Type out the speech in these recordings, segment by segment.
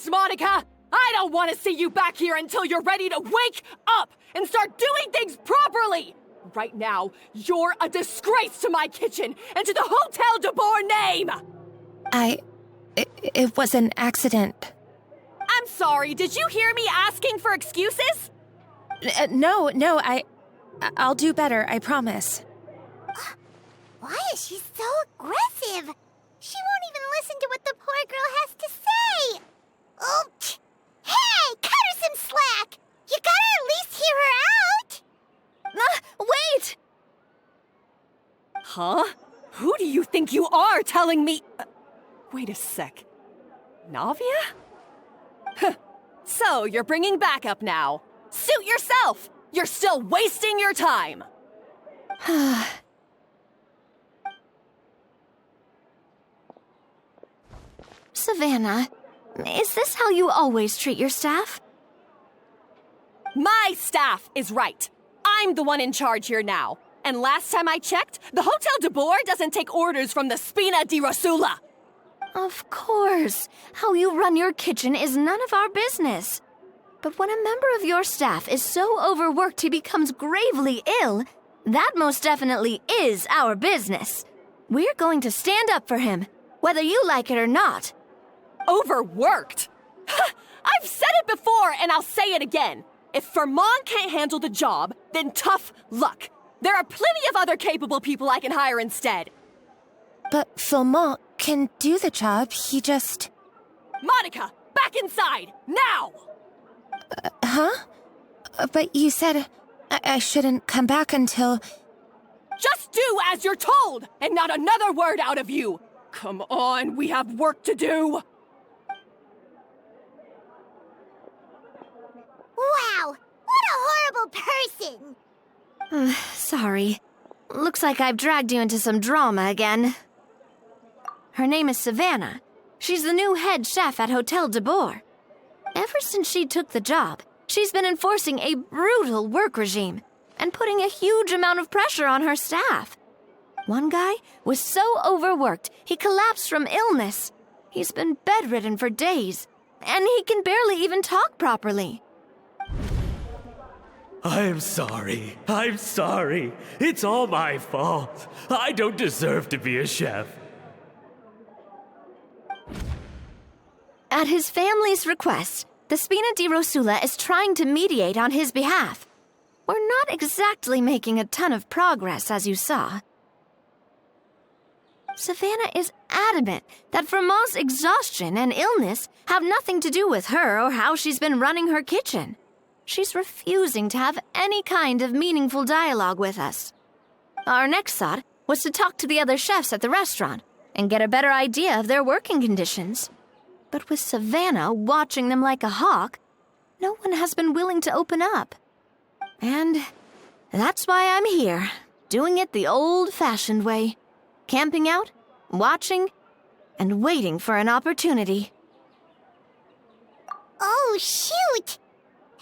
this, Monica! I don't want to see you back here until you're ready to wake up and start doing things properly! Right now, you're a disgrace to my kitchen and to the Hotel de Boer name! It was an accident. I'm sorry, did you hear me asking for excuses? No, I'll do better, I promise. Why is she so aggressive? She won't even listen to what the poor girl has to say. Oh, hey, cut her some slack. You gotta at least hear her out. Wait! Huh? Who do you think you are telling me? Wait a sec. Navia? So, you're bringing backup now. Suit yourself! You're still wasting your time! Savannah, is this how you always treat your staff? My staff is right. I'm the one in charge here now. And last time I checked, the Hotel de Boer doesn't take orders from the Spina di Rosula. Of course. How you run your kitchen is none of our business. But when a member of your staff is so overworked he becomes gravely ill, that most definitely is our business. We're going to stand up for him, whether you like it or not. Overworked? I've said it before and I'll say it again. If Vermont can't handle the job, then tough luck. There are plenty of other capable people I can hire instead. But Vermont can do the job, he just... Monica, back inside, now! Huh? But you said I shouldn't come back until... Just do as you're told, and not another word out of you! Come on, we have work to do! Wow, what a horrible person! Sorry. Looks like I've dragged you into some drama again. Her name is Savannah. She's the new head chef at Hotel de Boer. Ever since she took the job, she's been enforcing a brutal work regime and putting a huge amount of pressure on her staff. One guy was so overworked, he collapsed from illness. He's been bedridden for days, and he can barely even talk properly. I'm sorry. It's all my fault. I don't deserve to be a chef. At his family's request, the Spina di Rosula is trying to mediate on his behalf. We're not exactly making a ton of progress, as you saw. Savannah is adamant that Vermont's exhaustion and illness have nothing to do with her or how she's been running her kitchen. She's refusing to have any kind of meaningful dialogue with us. Our next thought was to talk to the other chefs at the restaurant and get a better idea of their working conditions. But with Savannah watching them like a hawk, no one has been willing to open up. And that's why I'm here, doing it the old-fashioned way. Camping out, watching, and waiting for an opportunity. Oh, shoot!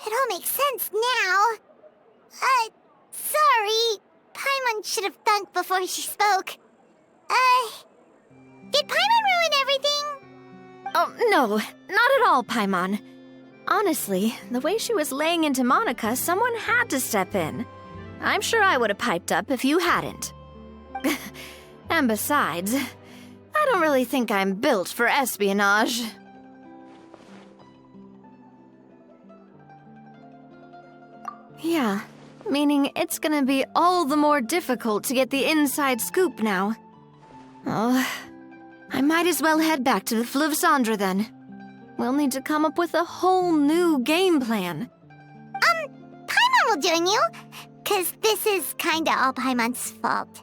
It all makes sense now. Sorry. Paimon should have thunk before she spoke. Did Paimon ruin everything? Oh, no, not at all, Paimon. Honestly, the way she was laying into Monica, someone had to step in. I'm sure I would have piped up if you hadn't. And besides, I don't really think I'm built for espionage. Yeah, meaning it's gonna be all the more difficult to get the inside scoop now. Oh, I might as well head back to the Fleuve Cendre then. We'll need to come up with a whole new game plan. Paimon will join you, 'cause this is kinda all Paimon's fault.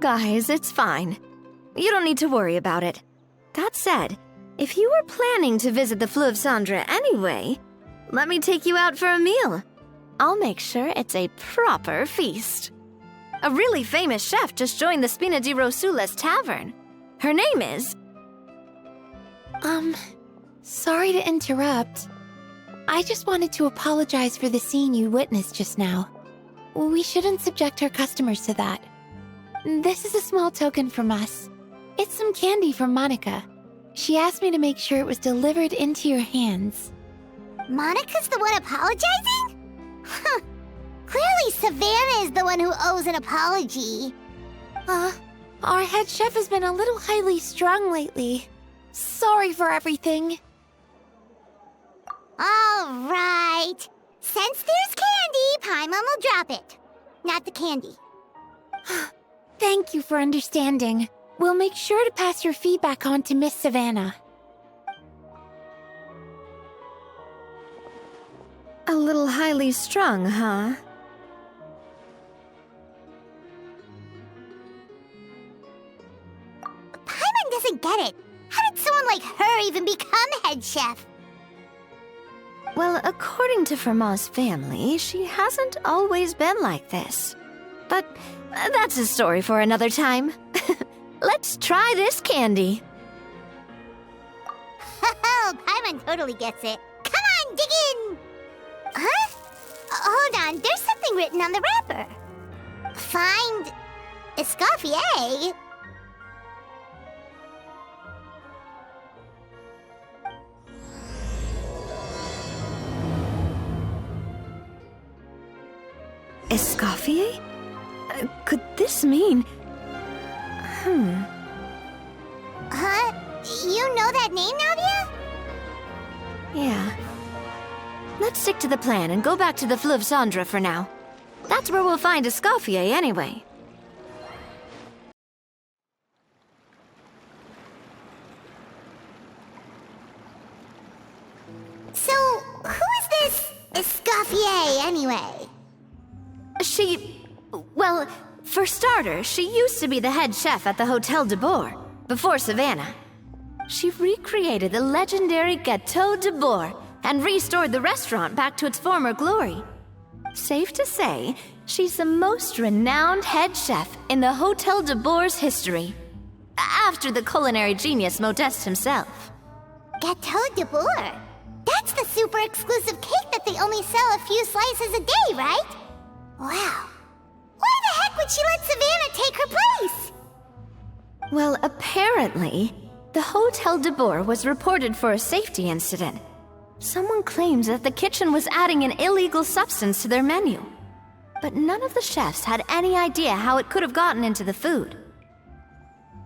Guys, it's fine. You don't need to worry about it. That said, if you were planning to visit the Fleuve Cendre anyway, let me take you out for a meal. I'll make sure it's a proper feast. A really famous chef just joined the Spina di Rosula's tavern. Her name is... Sorry to interrupt. I just wanted to apologize for the scene you witnessed just now. We shouldn't subject our customers to that. This is a small token from us. It's some candy from Monica. She asked me to make sure it was delivered into your hands. Monica's the one apologizing? Huh. Clearly Savannah is the one who owes an apology. Our head chef has been a little highly strung lately. Sorry for everything. All right. Since there's candy, Paimon will drop it. Not the candy. Thank you for understanding. We'll make sure to pass your feedback on to Miss Savannah. A little highly strung, huh? Paimon doesn't get it. How did someone like her even become head chef? Well, according to Fermat's family, she hasn't always been like this. But that's a story for another time. Let's try this candy. Oh, Paimon totally gets it. Come on, dig in! Huh? Hold on, there's something written on the wrapper. Find Escoffier? Escoffier? Could this mean... Huh? You know that name, Nadia? Yeah. Let's stick to the plan and go back to the Fleuve Cendre for now. That's where we'll find Escoffier anyway. So, who is this Escoffier, anyway? Well, for starters, she used to be the head chef at the Hotel de Bourg, before Savannah. She recreated the legendary Gâteau de Bourg and restored the restaurant back to its former glory. Safe to say, she's the most renowned head chef in the Hotel de Bourg's history, after the culinary genius Modeste himself. Gâteau de Bourg? That's the super exclusive cake that they only sell a few slices a day, right? Wow. Why the heck would she let Savannah take her place? Well, apparently, the Hotel de Bourg was reported for a safety incident. Someone claims that the kitchen was adding an illegal substance to their menu. But none of the chefs had any idea how it could have gotten into the food.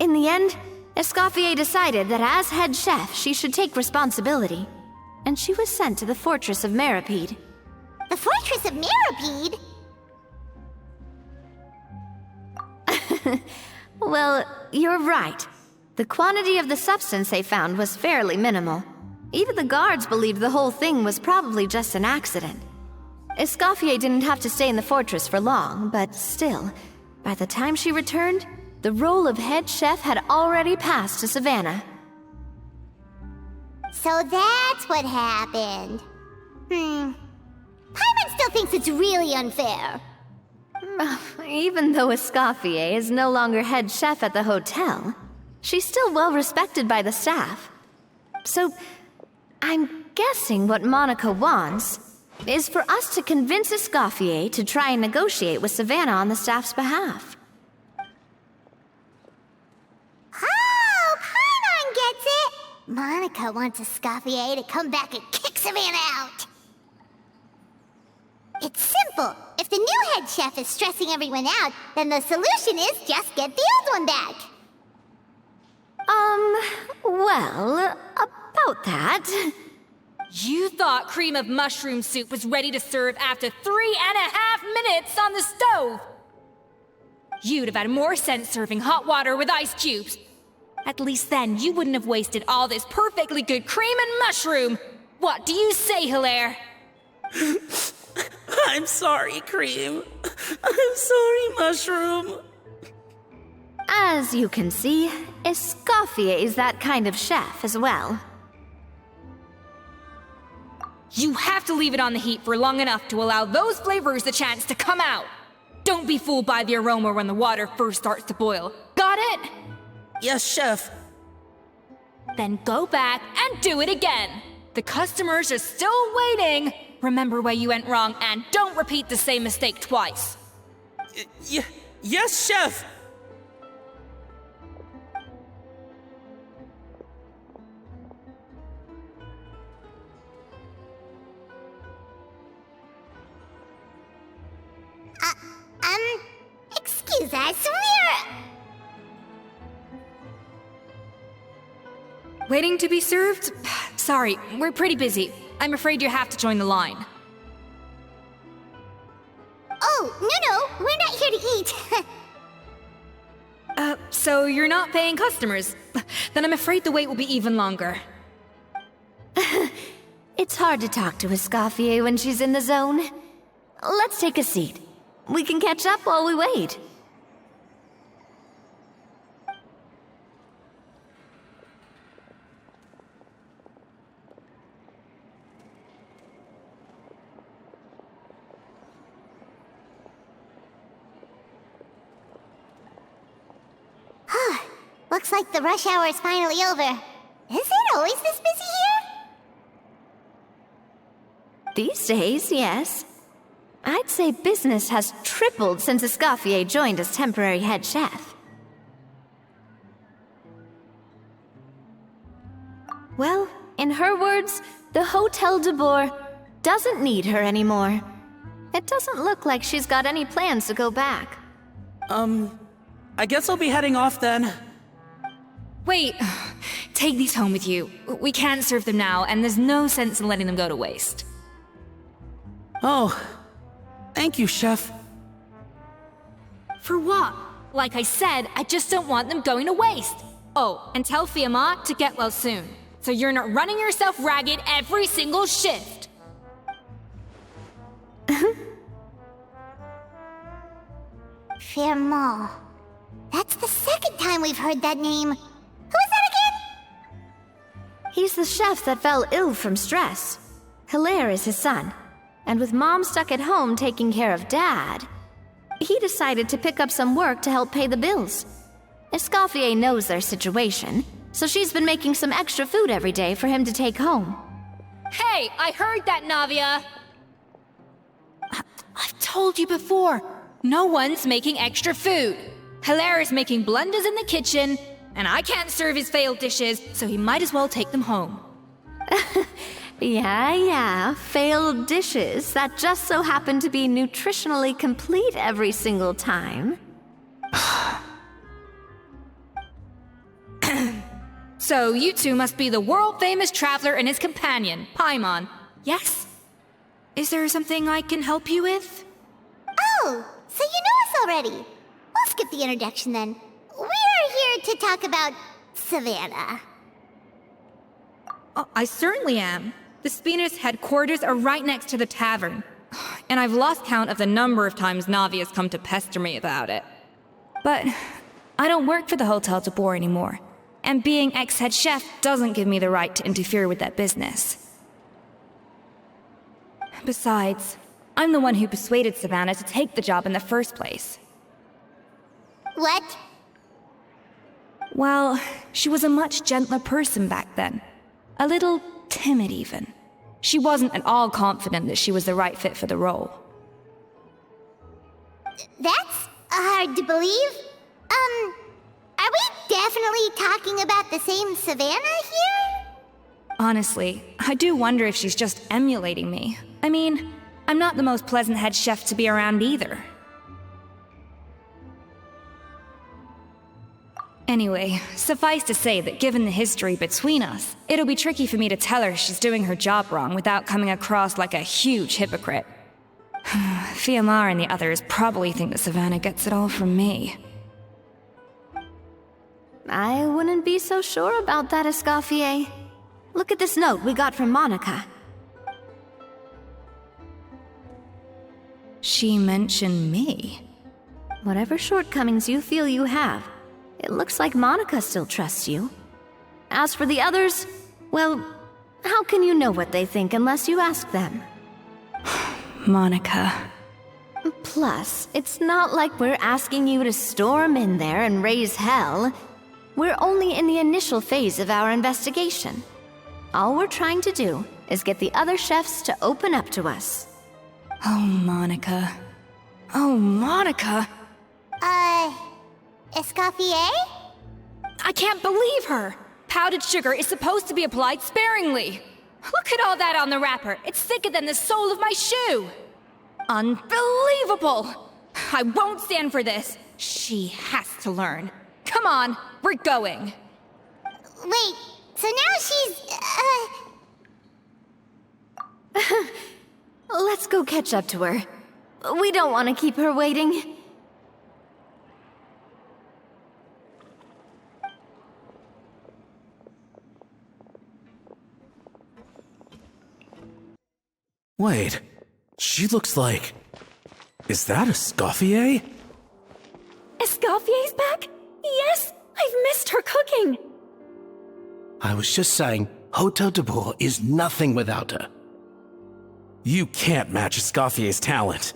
In the end, Escoffier decided that as head chef, she should take responsibility. And she was sent to the Fortress of Meripede. The Fortress of Meripede? Well, you're right. The quantity of the substance they found was fairly minimal. Even the guards believed the whole thing was probably just an accident. Escoffier didn't have to stay in the fortress for long, but still, by the time she returned, the role of head chef had already passed to Savannah. So that's what happened. Paimon still thinks it's really unfair. Even though Escoffier is no longer head chef at the hotel, she's still well respected by the staff. So, I'm guessing what Monica wants is for us to convince Escoffier to try and negotiate with Savannah on the staff's behalf. Oh, Paimon gets it! Monica wants Escoffier to come back and kick Savannah out. It's simple. If the new head chef is stressing everyone out, then the solution is just get the old one back. Well, about that... You thought cream of mushroom soup was ready to serve after 3.5 minutes on the stove! You'd have had more sense serving hot water with ice cubes. At least then you wouldn't have wasted all this perfectly good cream and mushroom! What do you say, Hilaire? I'm sorry, Cream. I'm sorry, Mushroom. As you can see, Escoffier is that kind of chef as well. You have to leave it on the heat for long enough to allow those flavors the chance to come out. Don't be fooled by the aroma when the water first starts to boil. Got it? Yes, Chef. Then go back and do it again. The customers are still waiting. Remember where you went wrong and don't repeat the same mistake twice. Yes, Chef. I swear! Waiting to be served? Sorry, we're pretty busy. I'm afraid you have to join the line. Oh, no, we're not here to eat. So you're not paying customers? Then I'm afraid the wait will be even longer. It's hard to talk to Escoffier when she's in the zone. Let's take a seat. We can catch up while we wait. Looks like the rush hour is finally over. Is it always this busy here? These days, yes. I'd say business has tripled since Escoffier joined as temporary head chef. Well, in her words, the Hotel de Boer doesn't need her anymore. It doesn't look like she's got any plans to go back. I guess I'll be heading off then. Wait, take these home with you. We can't serve them now, and there's no sense in letting them go to waste. Oh, thank you, Chef. For what? Like I said, I just don't want them going to waste. Oh, and tell Fiamma to get well soon, so you're not running yourself ragged every single shift. Fiamma. That's the second time we've heard that name. Who is that again? He's the chef that fell ill from stress. Hilaire is his son. And with Mom stuck at home taking care of Dad, he decided to pick up some work to help pay the bills. Escoffier knows their situation, so she's been making some extra food every day for him to take home. Hey, I heard that, Navia! I've told you before, no one's making extra food. Hilaire is making blunders in the kitchen, and I can't serve his failed dishes, so he might as well take them home. Yeah, failed dishes that just so happen to be nutritionally complete every single time. So you two must be the world-famous traveler and his companion, Paimon. Yes? Is there something I can help you with? Oh, so you know us already. We'll skip the introduction then. We're here to talk about Savannah. I certainly am. The Spina's headquarters are right next to the tavern. And I've lost count of the number of times Navi has come to pester me about it. But I don't work for the Hotel de Boer anymore. And being ex-head chef doesn't give me the right to interfere with that business. Besides, I'm the one who persuaded Savannah to take the job in the first place. What? Well, she was a much gentler person back then. A little timid, even. She wasn't at all confident that she was the right fit for the role. That's hard to believe. Are we definitely talking about the same Savannah here? Honestly, I do wonder if she's just emulating me. I mean, I'm not the most pleasant head chef to be around either. Anyway, suffice to say that given the history between us, it'll be tricky for me to tell her she's doing her job wrong without coming across like a huge hypocrite. Fiamma and the others probably think that Savannah gets it all from me. I wouldn't be so sure about that, Escoffier. Look at this note we got from Monica. She mentioned me. Whatever shortcomings you feel you have, it looks like Monica still trusts you. As for the others, well, how can you know what they think unless you ask them? Monica. Plus, it's not like we're asking you to storm in there and raise hell. We're only in the initial phase of our investigation. All we're trying to do is get the other chefs to open up to us. Oh, Monica. Oh, Monica! Escoffier? I can't believe her! Powdered sugar is supposed to be applied sparingly. Look at all that on the wrapper. It's thicker than the sole of my shoe. Unbelievable! I won't stand for this. She has to learn. Come on, we're going. Wait, so now she's, Let's go catch up to her. We don't want to keep her waiting. Wait, she looks like... Is that Escoffier? Escoffier's back? Yes, I've missed her cooking. I was just saying, Hotel de Bourg is nothing without her. You can't match Escoffier's talent.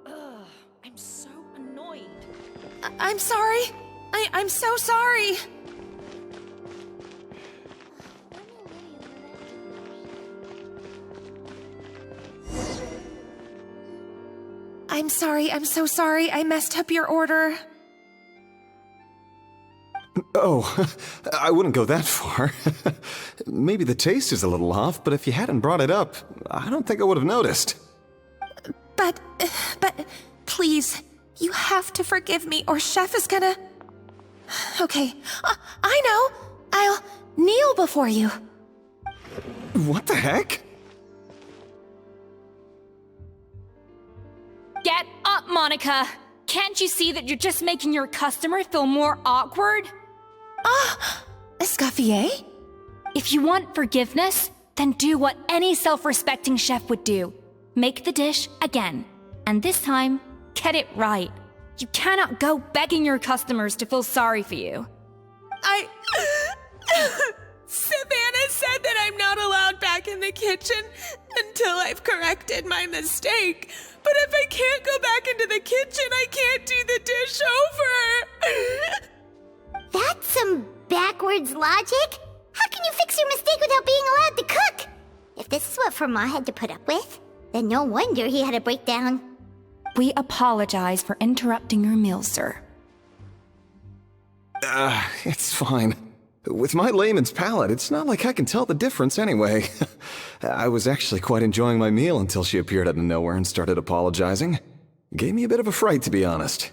I'm so annoyed. I'm sorry. I'm so sorry. I'm sorry, I'm so sorry. I messed up your order. Oh, I wouldn't go that far. Maybe the taste is a little off, but if you hadn't brought it up, I don't think I would have noticed. But, please, you have to forgive me or Chef is gonna... Okay, I know. I'll kneel before you. What the heck? Get up, Monica! Can't you see that you're just making your customer feel more awkward? Escoffier? If you want forgiveness, then do what any self-respecting chef would do. Make the dish again. And this time, get it right. You cannot go begging your customers to feel sorry for you. Savannah said that I'm not allowed back in the kitchen until I've corrected my mistake. But if I can't go back into the kitchen, I can't do the dish over. That's some backwards logic. How can you fix your mistake without being allowed to cook? If this is what Fermat had to put up with, then no wonder he had a breakdown. We apologize for interrupting your meal, sir. It's fine. With my layman's palate, it's not like I can tell the difference anyway. I was actually quite enjoying my meal until she appeared out of nowhere and started apologizing. Gave me a bit of a fright, to be honest.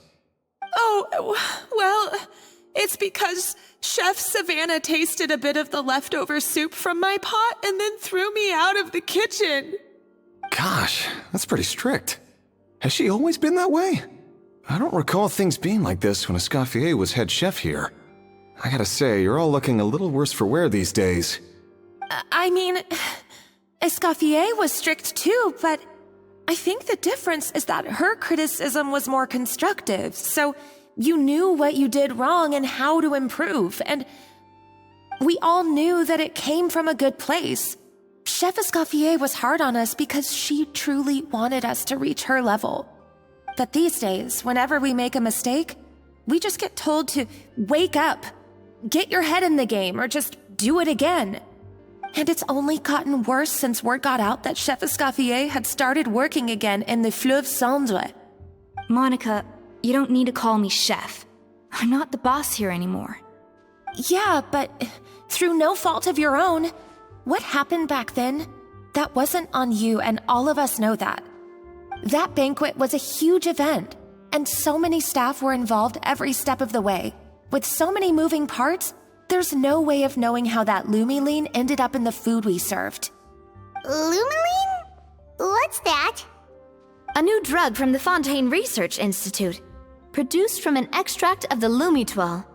Oh, well, it's because Chef Savannah tasted a bit of the leftover soup from my pot and then threw me out of the kitchen. Gosh, that's pretty strict. Has she always been that way? I don't recall things being like this when Escoffier was head chef here. I gotta say, you're all looking a little worse for wear these days. I mean, Escoffier was strict too, but I think the difference is that her criticism was more constructive, so you knew what you did wrong and how to improve, and we all knew that it came from a good place. Chef Escoffier was hard on us because she truly wanted us to reach her level. But these days, whenever we make a mistake, we just get told to wake up, get your head in the game, or just do it again. And it's only gotten worse since word got out that Chef Escoffier had started working again in the Fleuve Cendre. Monica, you don't need to call me chef. I'm not the boss here anymore. Yeah, but through no fault of your own. What happened back then, that wasn't on you, and all of us know that. That banquet was a huge event, and so many staff were involved every step of the way. With so many moving parts, there's no way of knowing how that lumiline ended up in the food we served. Lumiline? What's that? A new drug from the Fontaine Research Institute, produced from an extract of the lumitoile.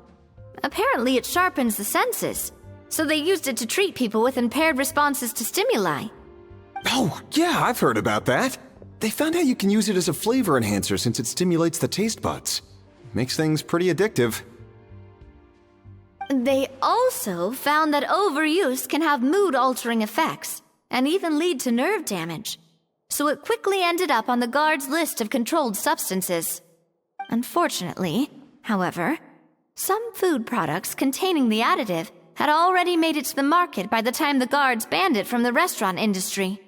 Apparently it sharpens the senses, so they used it to treat people with impaired responses to stimuli. Oh, yeah, I've heard about that. They found out you can use it as a flavor enhancer since it stimulates the taste buds. Makes things pretty addictive. They also found that overuse can have mood-altering effects, and even lead to nerve damage. So it quickly ended up on the guards' list of controlled substances. Unfortunately, however, some food products containing the additive had already made it to the market by the time the guards banned it from the restaurant industry.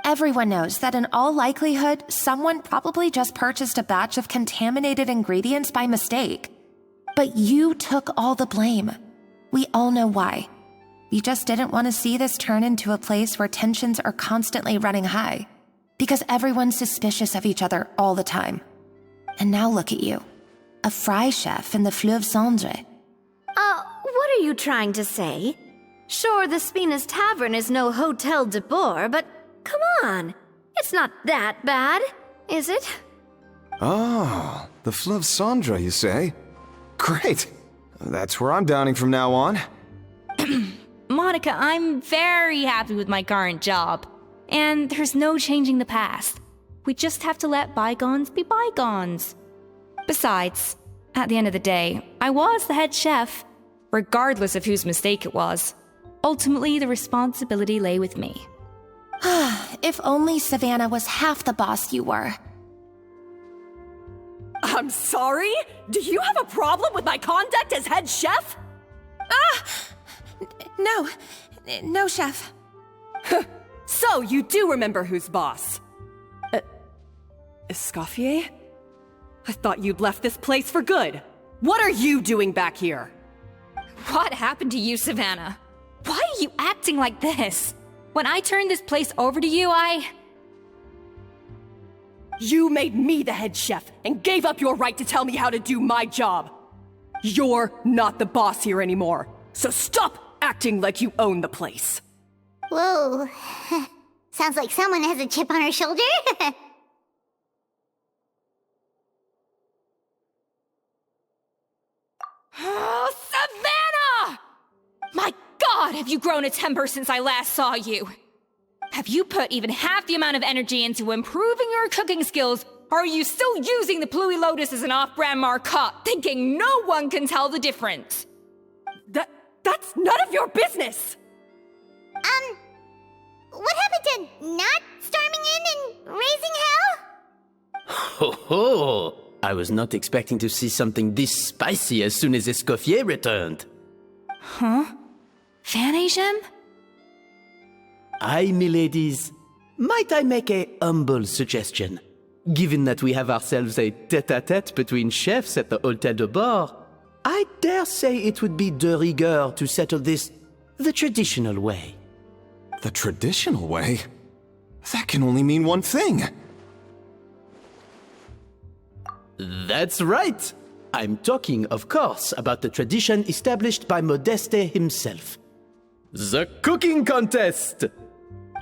Everyone knows that in all likelihood, someone probably just purchased a batch of contaminated ingredients by mistake. But you took all the blame. We all know why. You just didn't want to see this turn into a place where tensions are constantly running high, because everyone's suspicious of each other all the time. And now look at you. A fry chef in the Fleuve Cendre. What are you trying to say? Sure, the Spina's Tavern is no Hotel de Boer, but come on. It's not that bad, is it? Oh, the Fleuve Cendre, you say? Great. That's where I'm dining from now on. Monica, I'm very happy with my current job. And there's no changing the past. We just have to let bygones be bygones. Besides, at the end of the day, I was the head chef, regardless of whose mistake it was. Ultimately, the responsibility lay with me. If only Savannah was half the boss you were. I'm sorry? Do you have a problem with my conduct as head chef? No, chef. So, you do remember who's boss? Escoffier? I thought you'd left this place for good. What are you doing back here? What happened to you, Savannah? Why are you acting like this? When I turned this place over to you, You made me the head chef and gave up your right to tell me how to do my job. You're not the boss here anymore, so stop acting like you own the place. Whoa. Sounds like someone has a chip on her shoulder. Oh, Savannah! My God, have you grown a temper since I last saw you? Have you put even half the amount of energy into improving your cooking skills, or are you still using the Pluie Lotus as an off-brand marcotte, thinking no one can tell the difference? That's none of your business! What happened to not storming in and raising hell? Ho ho! I was not expecting to see something this spicy as soon as Escoffier returned. Huh? Van-Agem? Aye, miladies. Might I make a humble suggestion? Given that we have ourselves a tête-à-tête between chefs at the Hotel de Boer, I dare say it would be de rigueur to settle this the traditional way. The traditional way? That can only mean one thing. That's right. I'm talking, of course, about the tradition established by Modeste himself. The cooking contest!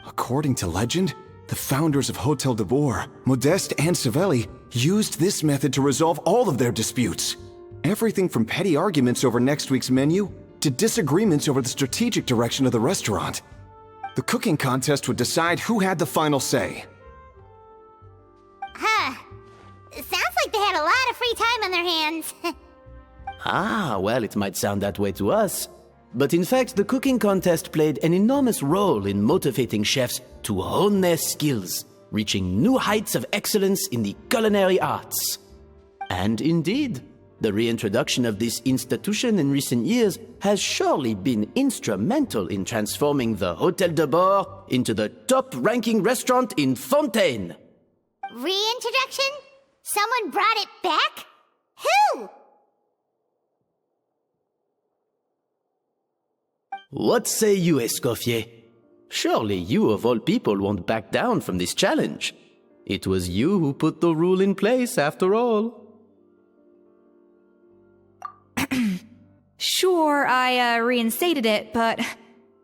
According to legend, the founders of Hotel de Boer, Modeste and Savelli, used this method to resolve all of their disputes. Everything from petty arguments over next week's menu to disagreements over the strategic direction of the restaurant. The cooking contest would decide who had the final say. Sounds like they had a lot of free time on their hands. Well, it might sound that way to us. But in fact, the cooking contest played an enormous role in motivating chefs to hone their skills, reaching new heights of excellence in the culinary arts. And indeed, the reintroduction of this institution in recent years has surely been instrumental in transforming the Hotel de Boer into the top-ranking restaurant in Fontaine. Reintroduction? Someone brought it back? Who? What say you, Escoffier? Surely you of all people won't back down from this challenge. It was you who put the rule in place, after all. Sure, I reinstated it, but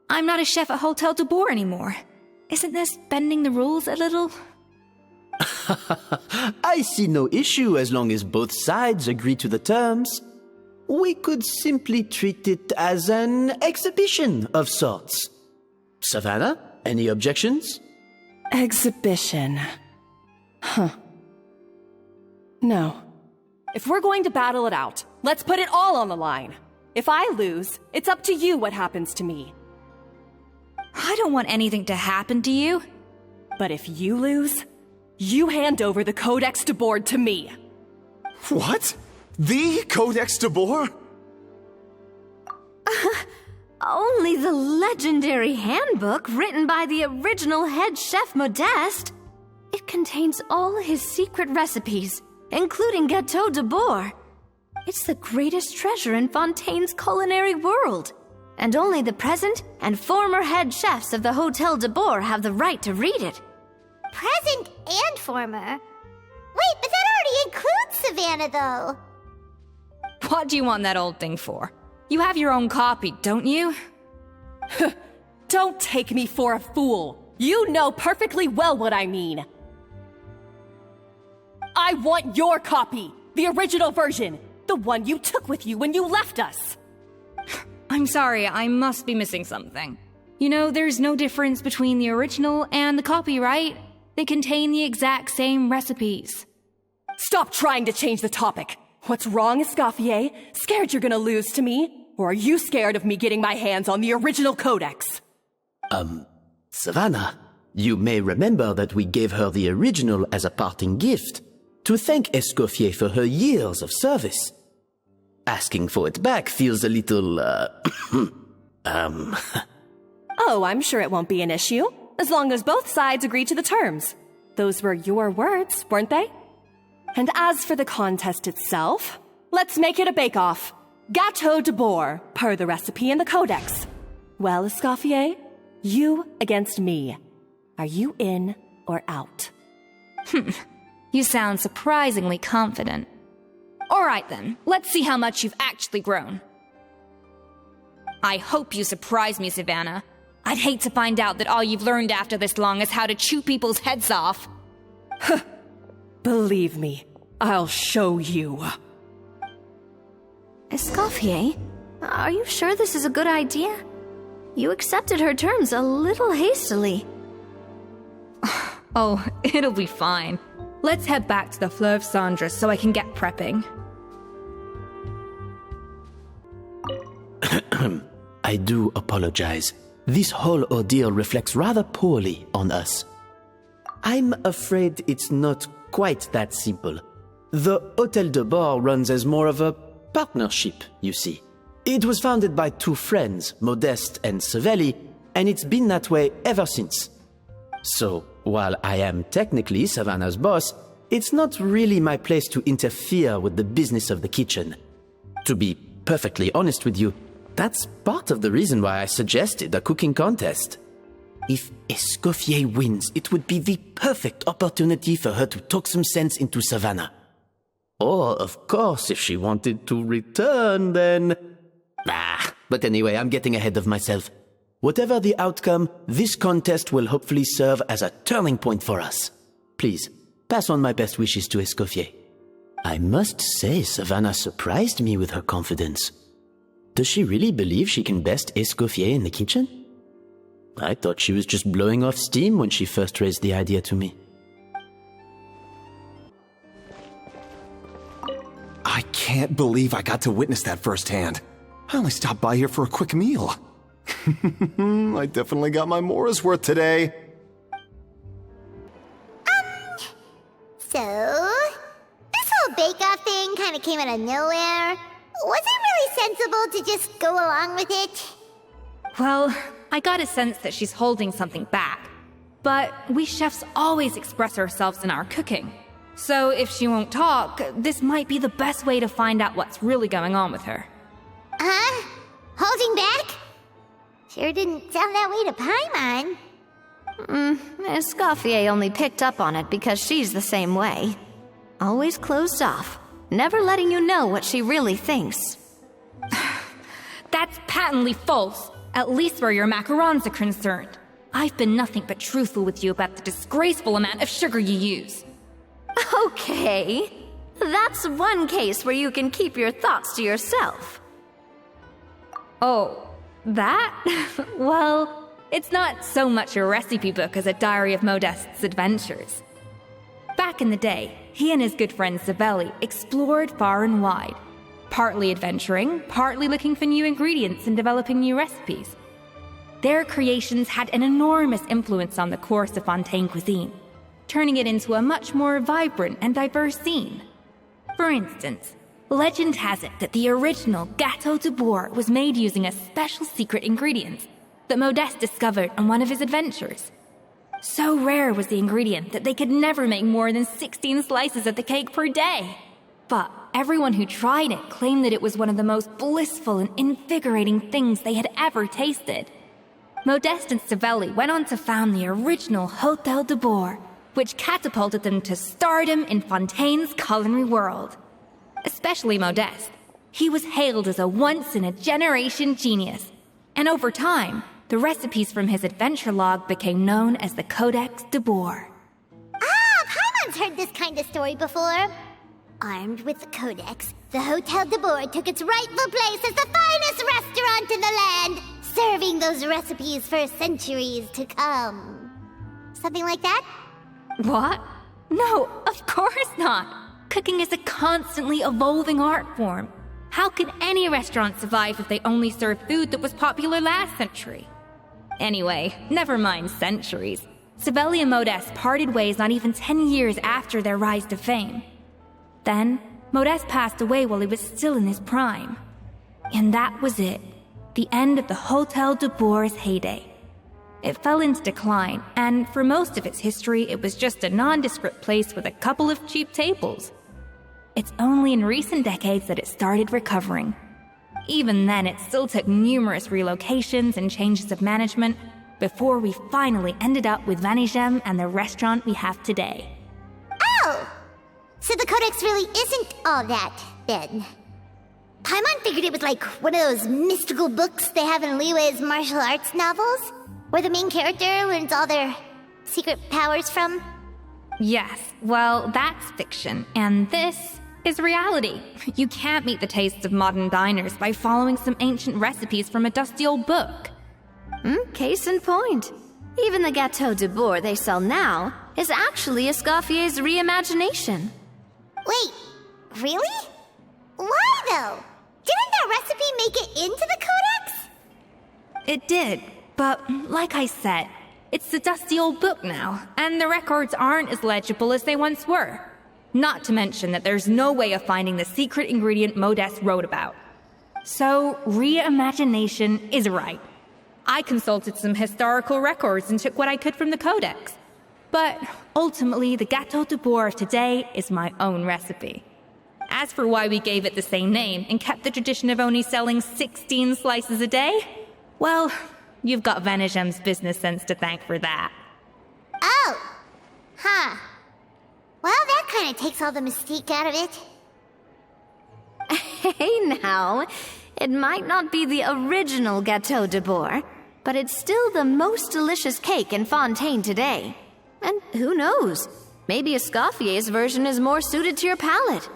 I'm not a chef at Hotel de Boer anymore. Isn't this bending the rules a little? I see no issue as long as both sides agree to the terms. We could simply treat it as an exhibition of sorts. Savannah, any objections? Exhibition. No. If we're going to battle it out, let's put it all on the line. If I lose, it's up to you what happens to me. I don't want anything to happen to you. But if you lose, you hand over the Codex de Boer to me. What? The Codex de Boer? Only the legendary handbook written by the original head chef Modeste. It contains all his secret recipes, including Gâteau de Boer. It's the greatest treasure in Fontaine's culinary world, and only the present and former head chefs of the Hotel de Boer have the right to read it. Present and former? Wait, but that already includes Savannah, though. What do you want that old thing for? You have your own copy, don't you? Don't take me for a fool. You know perfectly well what I mean. I want your copy, the original version, the one you took with you when you left us. I'm sorry, I must be missing something. You know, there's no difference between the original and the copy, right? They contain the exact same recipes. Stop trying to change the topic. What's wrong, Escoffier? Scared you're gonna lose to me? Or are you scared of me getting my hands on the original codex? Savannah, you may remember that we gave her the original as a parting gift to thank Escoffier for her years of service. Asking for it back feels a little, Oh, I'm sure it won't be an issue, as long as both sides agree to the terms. Those were your words, weren't they? And as for the contest itself, let's make it a bake-off. Gâteau de boar, per the recipe in the codex. Well, Escoffier, you against me. Are you in or out? You sound surprisingly confident. All right then, let's see how much you've actually grown. I hope you surprise me, Savannah. I'd hate to find out that all you've learned after this long is how to chew people's heads off. Believe me, I'll show you. Escoffier, are you sure this is a good idea? You accepted her terms a little hastily. Oh, it'll be fine. Let's head back to the Fleuve Cendres so I can get prepping. I do apologize. This whole ordeal reflects rather poorly on us. I'm afraid it's not quite that simple. The Hôtel de Bord runs as more of a partnership, you see. It was founded by two friends, Modeste and Savelli, and it's been that way ever since. So, while I am technically Savannah's boss, it's not really my place to interfere with the business of the kitchen. To be perfectly honest with you, that's part of the reason why I suggested a cooking contest. If Escoffier wins, it would be the perfect opportunity for her to talk some sense into Savannah. Or, of course, if she wanted to return, then... But anyway, I'm getting ahead of myself. Whatever the outcome, this contest will hopefully serve as a turning point for us. Please, pass on my best wishes to Escoffier. I must say, Savannah surprised me with her confidence. Does she really believe she can best Escoffier in the kitchen? I thought she was just blowing off steam when she first raised the idea to me. I can't believe I got to witness that firsthand. I only stopped by here for a quick meal. I definitely got my Mora's worth today. So, this whole bake-off thing kind of came out of nowhere. Was it really sensible to just go along with it? Well, I got a sense that she's holding something back. But we chefs always express ourselves in our cooking. So if she won't talk, this might be the best way to find out what's really going on with her. Huh? Holding back? Sure didn't sound that way to Paimon. Escoffier only picked up on it because she's the same way. Always closed off, never letting you know what she really thinks. That's patently false, at least where your macarons are concerned. I've been nothing but truthful with you about the disgraceful amount of sugar you use. Okay, that's one case where you can keep your thoughts to yourself. Oh, that? Well, it's not so much a recipe book as a diary of Modeste's adventures. Back in the day, he and his good friend Savelli explored far and wide, partly adventuring, partly looking for new ingredients and developing new recipes. Their creations had an enormous influence on the course of Fontaine cuisine, turning it into a much more vibrant and diverse scene. For instance, legend has it that the original Gâteau de Boar was made using a special secret ingredient that Modeste discovered on one of his adventures. So rare was the ingredient that they could never make more than 16 slices of the cake per day. But everyone who tried it claimed that it was one of the most blissful and invigorating things they had ever tasted. Modeste and Savelli went on to found the original Hôtel de Boar, which catapulted them to stardom in Fontaine's culinary world. Especially Modeste. He was hailed as a once-in-a-generation genius, and over time, the recipes from his adventure log became known as the Codex de Boer. Ah, Paimon's heard this kind of story before. Armed with the Codex, the Hotel de Boer took its rightful place as the finest restaurant in the land, serving those recipes for centuries to come. Something like that? What? No, of course not. Cooking is a constantly evolving art form. How could any restaurant survive if they only served food that was popular last century? Anyway, never mind centuries. Sibeli and Modeste parted ways not even 10 years after their rise to fame. Then, Modeste passed away while he was still in his prime. And that was it. The end of the Hotel de Boer's heyday. It fell into decline, and for most of its history, it was just a nondescript place with a couple of cheap tables. It's only in recent decades that it started recovering. Even then, it still took numerous relocations and changes of management before we finally ended up with Vanigem and the restaurant we have today. Oh! So the Codex really isn't all that, then. Paimon figured it was like one of those mystical books they have in Liwei's martial arts novels, where the main character learns all their secret powers from. Yes, well, that's fiction, and this is reality. You can't meet the tastes of modern diners by following some ancient recipes from a dusty old book. Case in point. Even the Gâteau de Boer they sell now is actually Escoffier's reimagination. Wait, really? Why, though? Didn't that recipe make it into the Codex? It did, but like I said, it's the dusty old book now, and the records aren't as legible as they once were. Not to mention that there's no way of finding the secret ingredient Modeste wrote about. So, reimagination is right. I consulted some historical records and took what I could from the Codex. But ultimately, the Gâteau de Boer of today is my own recipe. As for why we gave it the same name and kept the tradition of only selling 16 slices a day, well, you've got Vanigem's business sense to thank for that. Oh! Huh. Well, that kind of takes all the mystique out of it. Hey now, it might not be the original Gâteau de Boer, but it's still the most delicious cake in Fontaine today. And who knows, maybe Escoffier's version is more suited to your palate.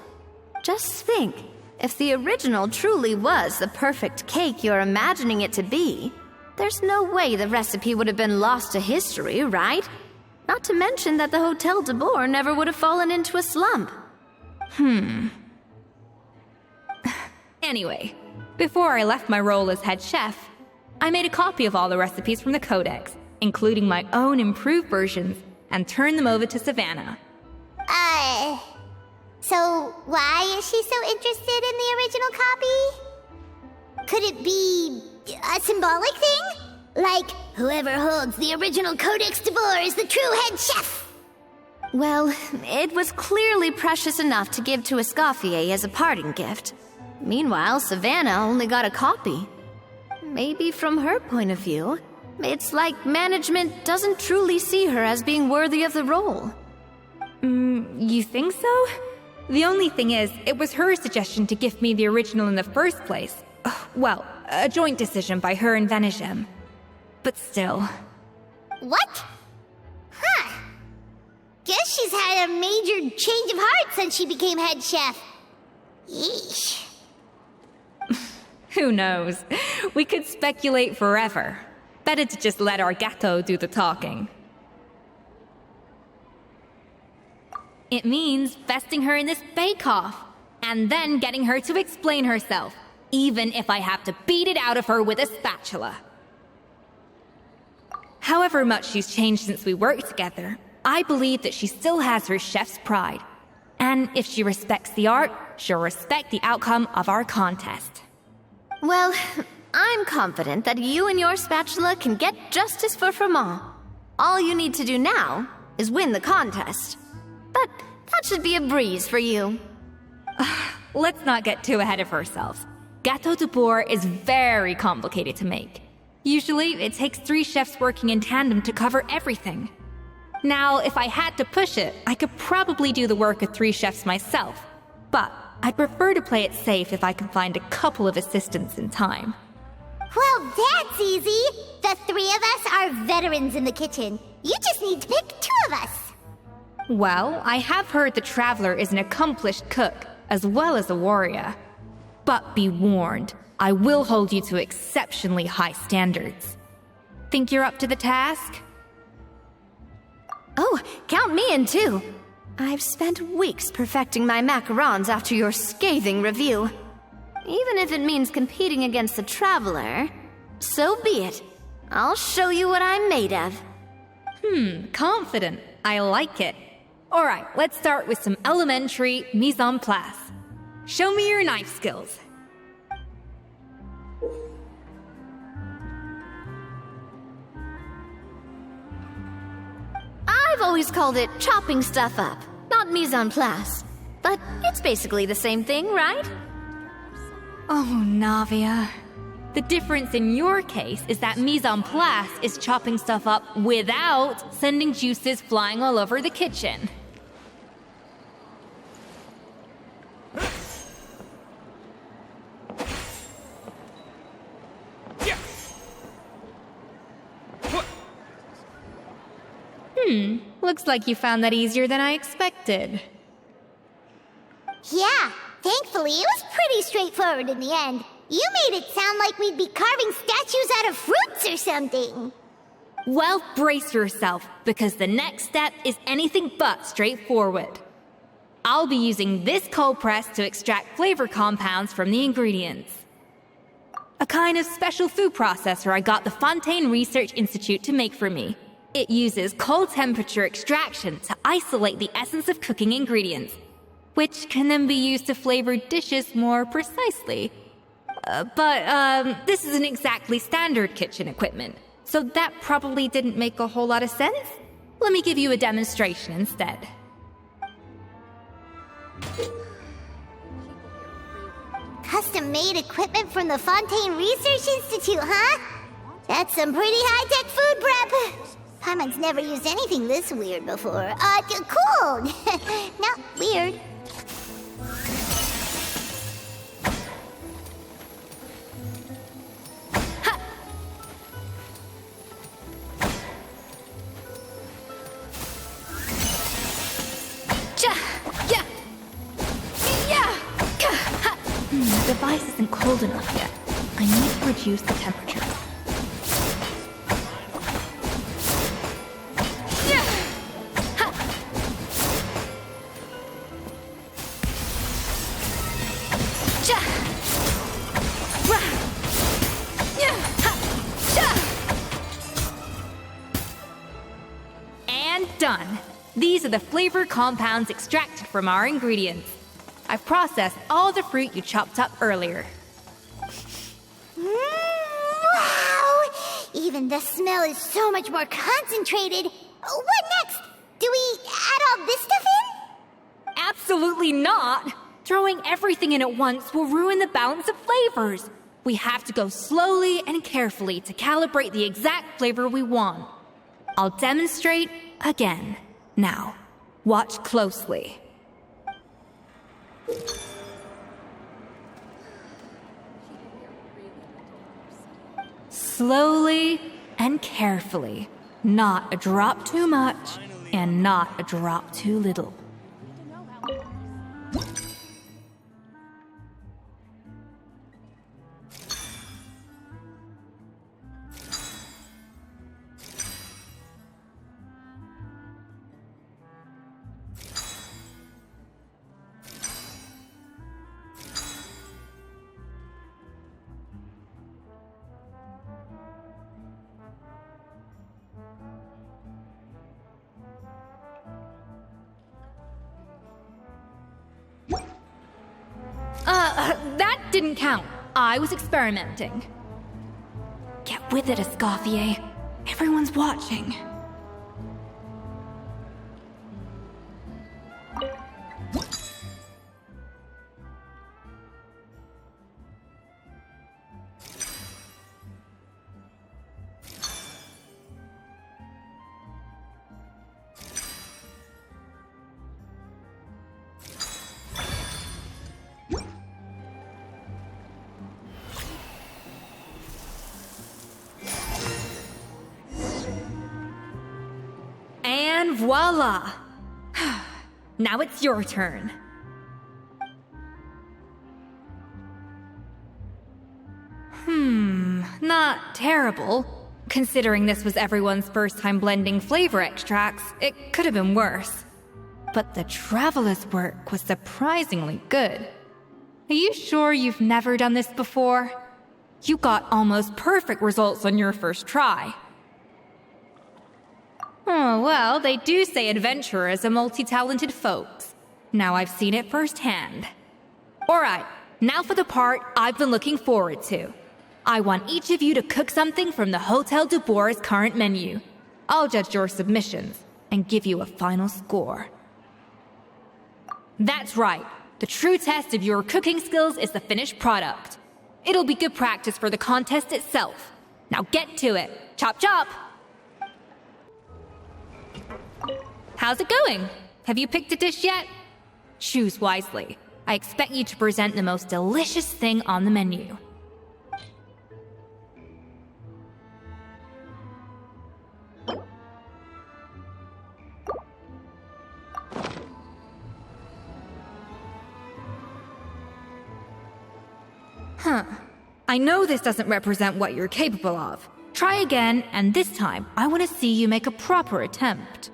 Just think, if the original truly was the perfect cake you're imagining it to be, there's no way the recipe would have been lost to history, right? Not to mention that the Hotel de Boer never would have fallen into a slump. Anyway, before I left my role as head chef, I made a copy of all the recipes from the Codex, including my own improved versions, and turned them over to Savannah. So why is she so interested in the original copy? Could it be a symbolic thing? Like, whoever holds the original Codex de Boer is the true head chef? Well, it was clearly precious enough to give to Escoffier as a parting gift. Meanwhile, Savannah only got a copy. Maybe from her point of view, it's like management doesn't truly see her as being worthy of the role. You think so? The only thing is, it was her suggestion to gift me the original in the first place. Well, a joint decision by her and Vanigem. But still. What? Huh. Guess she's had a major change of heart since she became head chef. Yeesh. Who knows? We could speculate forever. Better to just let our gâteau do the talking. It means besting her in this bake-off, and then getting her to explain herself, even if I have to beat it out of her with a spatula. However much she's changed since we worked together, I believe that she still has her chef's pride. And if she respects the art, she'll respect the outcome of our contest. Well, I'm confident that you and your spatula can get justice for Froment. All you need to do now is win the contest. But that should be a breeze for you. Let's not get too ahead of ourselves. Gâteau de Boer is very complicated to make. Usually, it takes 3 chefs working in tandem to cover everything. Now, if I had to push it, I could probably do the work of 3 chefs myself. But I'd prefer to play it safe if I can find a couple of assistants in time. Well, that's easy. The 3 of us are veterans in the kitchen. You just need to pick 2 of us. Well, I have heard the Traveler is an accomplished cook, as well as a warrior. But be warned, I will hold you to exceptionally high standards. Think you're up to the task? Oh, count me in too. I've spent weeks perfecting my macarons after your scathing review. Even if it means competing against the Traveler, so be it. I'll show you what I'm made of. Confident. I like it. Alright, let's start with some elementary mise en place. Show me your knife skills. I've always called it chopping stuff up, not mise en place. But it's basically the same thing, right? Oh, Navia. The difference in your case is that mise en place is chopping stuff up without sending juices flying all over the kitchen. Looks like you found that easier than I expected. Yeah, thankfully it was pretty straightforward in the end. You made it sound like we'd be carving statues out of fruits or something. Well, brace yourself, because the next step is anything but straightforward. I'll be using this cold press to extract flavor compounds from the ingredients. A kind of special food processor I got the Fontaine Research Institute to make for me. It uses cold temperature extraction to isolate the essence of cooking ingredients, which can then be used to flavor dishes more precisely. But this isn't exactly standard kitchen equipment, so that probably didn't make a whole lot of sense. Let me give you a demonstration instead. Custom-made equipment from the Fontaine Research Institute, huh? That's some pretty high-tech food prep. Paimon's never used anything this weird before. Cool! Not weird. The device isn't cold enough yet. I need to reduce the temperature. And done. These are the flavor compounds extracted from our ingredients. I've processed all the fruit you chopped up earlier. Wow! Even the smell is so much more concentrated. What next? Do we add all this stuff in? Absolutely not! Throwing everything in at once will ruin the balance of flavors. We have to go slowly and carefully to calibrate the exact flavor we want. I'll demonstrate again. Now, watch closely. Slowly and carefully. Not a drop too much, and not a drop too little. That didn't count. I was experimenting. Get with it, Escoffier. Everyone's watching. And voila! Now it's your turn. Not terrible. Considering this was everyone's first time blending flavor extracts, it could have been worse. But the traveler's work was surprisingly good. Are you sure you've never done this before? You got almost perfect results on your first try. Oh, well, they do say adventurers are multi-talented folks. Now I've seen it firsthand. Alright, now for the part I've been looking forward to. I want each of you to cook something from the Hotel du Bois' current menu. I'll judge your submissions and give you a final score. That's right. The true test of your cooking skills is the finished product. It'll be good practice for the contest itself. Now get to it. Chop chop! How's it going? Have you picked a dish yet? Choose wisely. I expect you to present the most delicious thing on the menu. I know this doesn't represent what you're capable of. Try again, and this time, I want to see you make a proper attempt.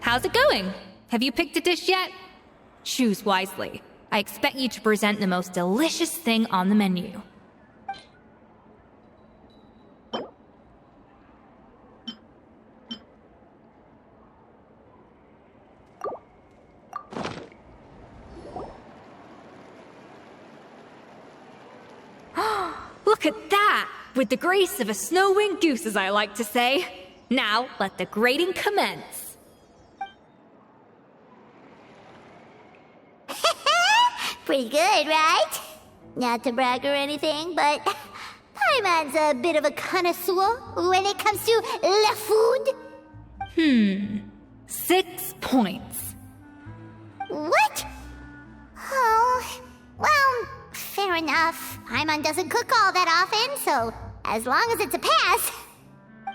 How's it going? Have you picked a dish yet? Choose wisely. I expect you to present the most delicious thing on the menu. Look at that! With the grace of a snow-winged goose, as I like to say. Now, let the grating commence. Pretty good, right? Not to brag or anything, but Paimon's a bit of a connoisseur when it comes to la food. 6 points. What? Oh, well, fair enough. Paimon doesn't cook all that often, so as long as it's a pass.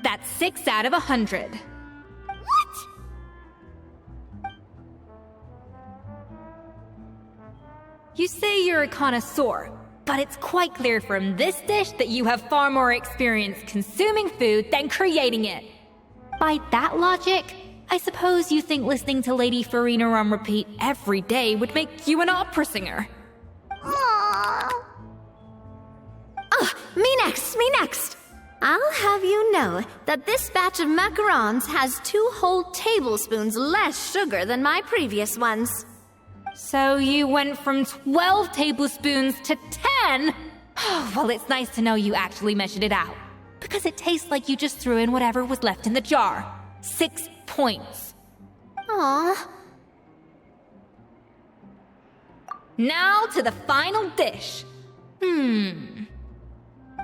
That's 6 out of 100. What? You say you're a connoisseur, but it's quite clear from this dish that you have far more experience consuming food than creating it. By that logic, I suppose you think listening to Lady Farina on repeat every day would make you an opera singer. Aww. Me next! I'll have you know that this batch of macarons has 2 whole tablespoons less sugar than my previous ones. So you went from 12 tablespoons to 10? Well, it's nice to know you actually measured it out. Because it tastes like you just threw in whatever was left in the jar. 6 points. Aww. Now to the final dish.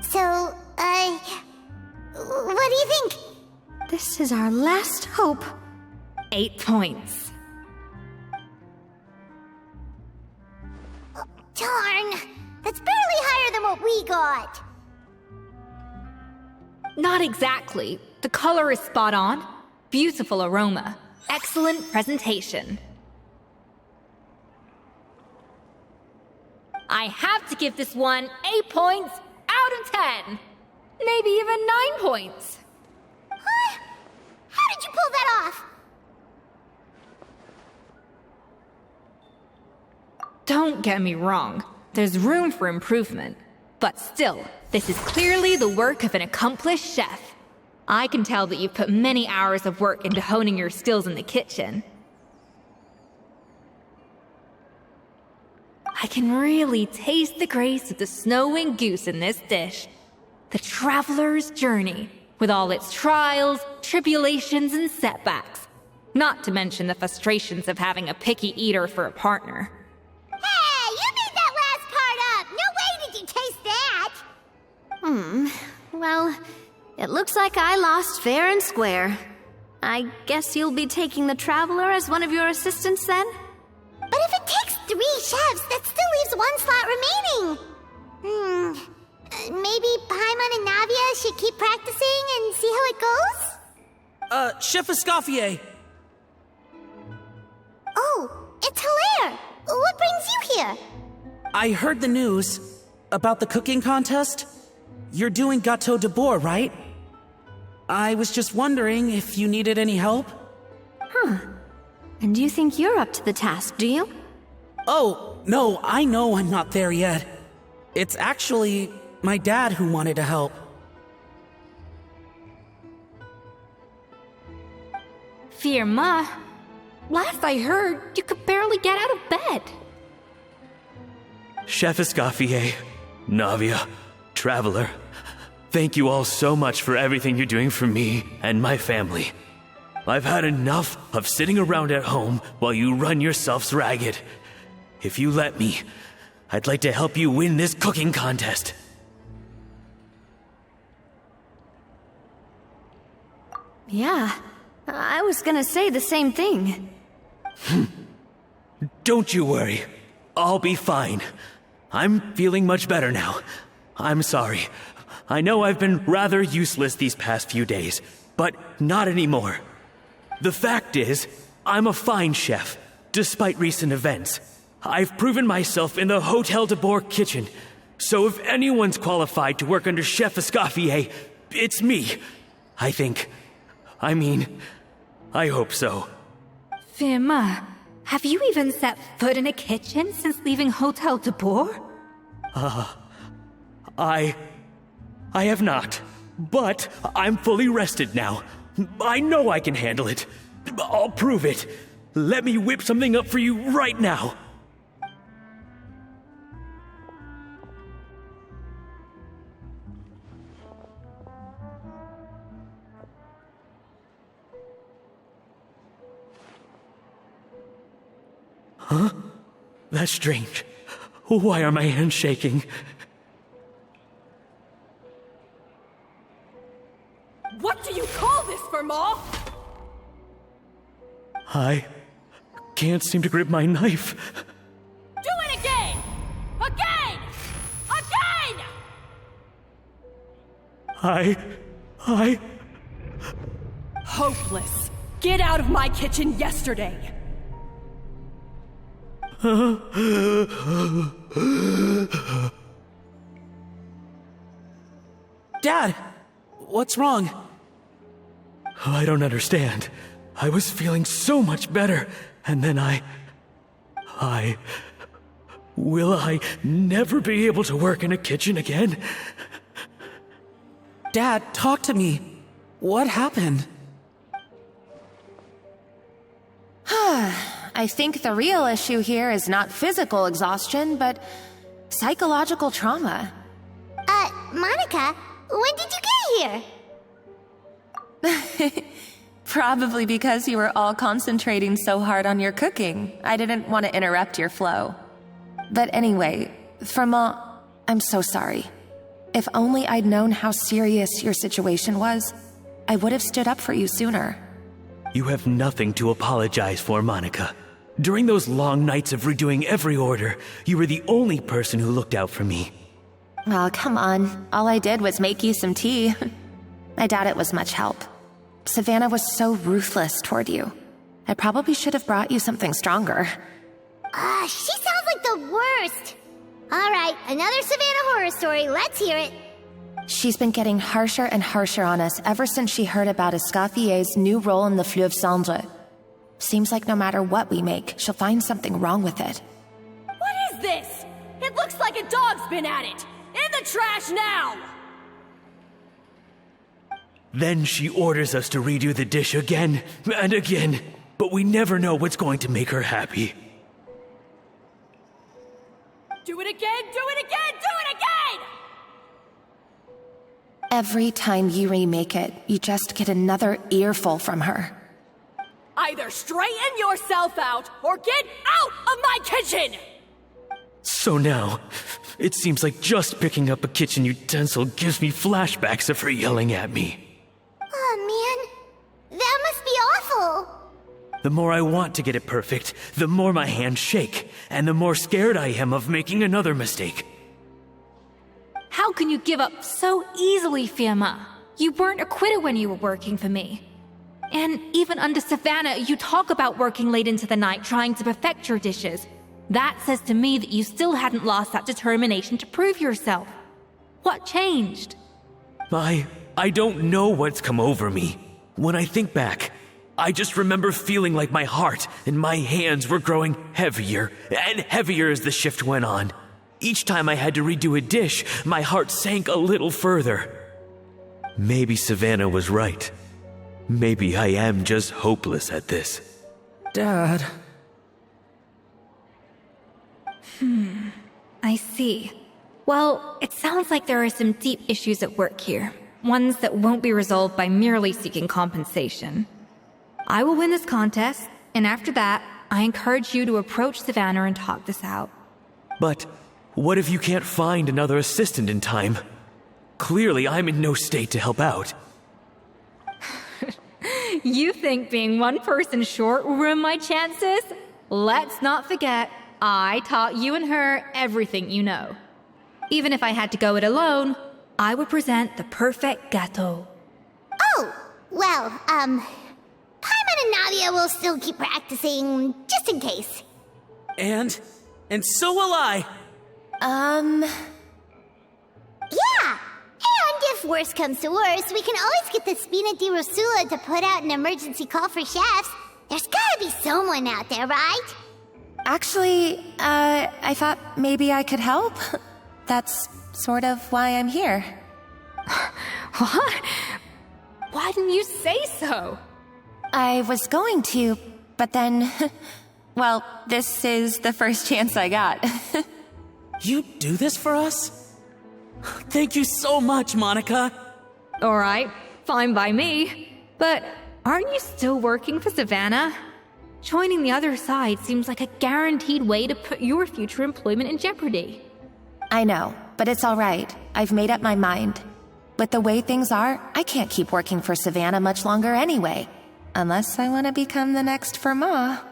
So, what do you think? This is our last hope. 8 points. Darn, that's barely higher than what we got. Not exactly. The color is spot on. Beautiful aroma. Excellent presentation. I have to give this one 8 points out of 10. Maybe even 9 points. Huh? How did you pull that off? Don't get me wrong. There's room for improvement. But still, this is clearly the work of an accomplished chef. I can tell that you've put many hours of work into honing your skills in the kitchen. I can really taste the grace of the snow-winged goose in this dish. The traveler's journey, with all its trials, tribulations, and setbacks. Not to mention the frustrations of having a picky eater for a partner. Hey, you made that last part up! No way did you taste that! Well, it looks like I lost fair and square. I guess you'll be taking the traveler as one of your assistants then? But if it takes 3 chefs, that still leaves 1 slot remaining. Maybe Paimon and Navia should keep practicing and see how it goes? Chef Escoffier! Oh, it's Hilaire! What brings you here? I heard the news about the cooking contest. You're doing Gâteau de Bois, right? I was just wondering if you needed any help. And you think you're up to the task, do you? Oh, no, I know I'm not there yet. It's actually my dad who wanted to help. Firma, last I heard, you could barely get out of bed. Chef Escoffier, Navia, Traveler, thank you all so much for everything you're doing for me and my family. I've had enough of sitting around at home while you run yourselves ragged. If you let me, I'd like to help you win this cooking contest. Yeah, I was gonna say the same thing. Don't you worry. I'll be fine. I'm feeling much better now. I'm sorry. I know I've been rather useless these past few days, but not anymore. The fact is, I'm a fine chef, despite recent events. I've proven myself in the Hotel de Bois kitchen, so if anyone's qualified to work under Chef Escoffier, it's me. I think. I hope so. Firma, have you even set foot in a kitchen since leaving Hotel de Bois? I have not, but I'm fully rested now. I know I can handle it. I'll prove it. Let me whip something up for you right now. Huh? That's strange. Why are my hands shaking? What do you call this, Firma? I can't seem to grip my knife. Do it again! Again! Again! I... Hopeless. Get out of my kitchen yesterday. Dad, what's wrong? I don't understand. I was feeling so much better, and then Will I never be able to work in a kitchen again? Dad, talk to me. What happened? I think the real issue here is not physical exhaustion, but psychological trauma. Monica, when did you get here? Probably because you were all concentrating so hard on your cooking. I didn't want to interrupt your flow. But anyway, Firma, I'm so sorry. If only I'd known how serious your situation was, I would have stood up for you sooner. You have nothing to apologize for, Monica. During those long nights of redoing every order, you were the only person who looked out for me. Oh, come on. All I did was make you some tea. I doubt it was much help. Savannah was so ruthless toward you. I probably should have brought you something stronger. She sounds like the worst. All right, another Savannah horror story. Let's hear it. She's been getting harsher and harsher on us ever since she heard about Escoffier's new role in the Fleuve Cendre. Seems like no matter what we make, she'll find something wrong with it. What is this? It looks like a dog's been at it. In the trash now! Then she orders us to redo the dish again and again, but we never know what's going to make her happy. Do it again, do it again, do it again! Every time you remake it, you just get another earful from her. Either straighten yourself out or get out of my kitchen! So now, it seems like just picking up a kitchen utensil gives me flashbacks of her yelling at me. Oh man, that must be awful. The more I want to get it perfect, the more my hands shake, and the more scared I am of making another mistake. How can you give up so easily, Firma? You weren't a quitter when you were working for me. And even under Savannah, you talk about working late into the night trying to perfect your dishes. That says to me that you still hadn't lost that determination to prove yourself. What changed? I don't know what's come over me. When I think back, I just remember feeling like my heart and my hands were growing heavier and heavier as the shift went on. Each time I had to redo a dish, my heart sank a little further. Maybe Savannah was right. Maybe I am just hopeless at this. Dad. I see. Well, it sounds like there are some deep issues at work here. Ones that won't be resolved by merely seeking compensation. I will win this contest, and after that, I encourage you to approach Savannah and talk this out. But what if you can't find another assistant in time? Clearly, I'm in no state to help out. You think being one person short will ruin my chances? Let's not forget, I taught you and her everything you know. Even if I had to go it alone, I would present the perfect gâteau. Oh, well, Paimon and Nadia will still keep practicing, just in case. And so will I. Yeah! And if worse comes to worse, we can always get the Spina di Rosula to put out an emergency call for chefs. There's gotta be someone out there, right? Actually, I thought maybe I could help. That's sort of why I'm here. What? Why didn't you say so? I was going to, but then... well, this is the first chance I got. You do this for us? Thank you so much, Monica. All right, fine by me. But aren't you still working for Savannah? Joining the other side seems like a guaranteed way to put your future employment in jeopardy. I know, but it's all right. I've made up my mind. With the way things are, I can't keep working for Savannah much longer anyway. Unless I want to become the next Firma.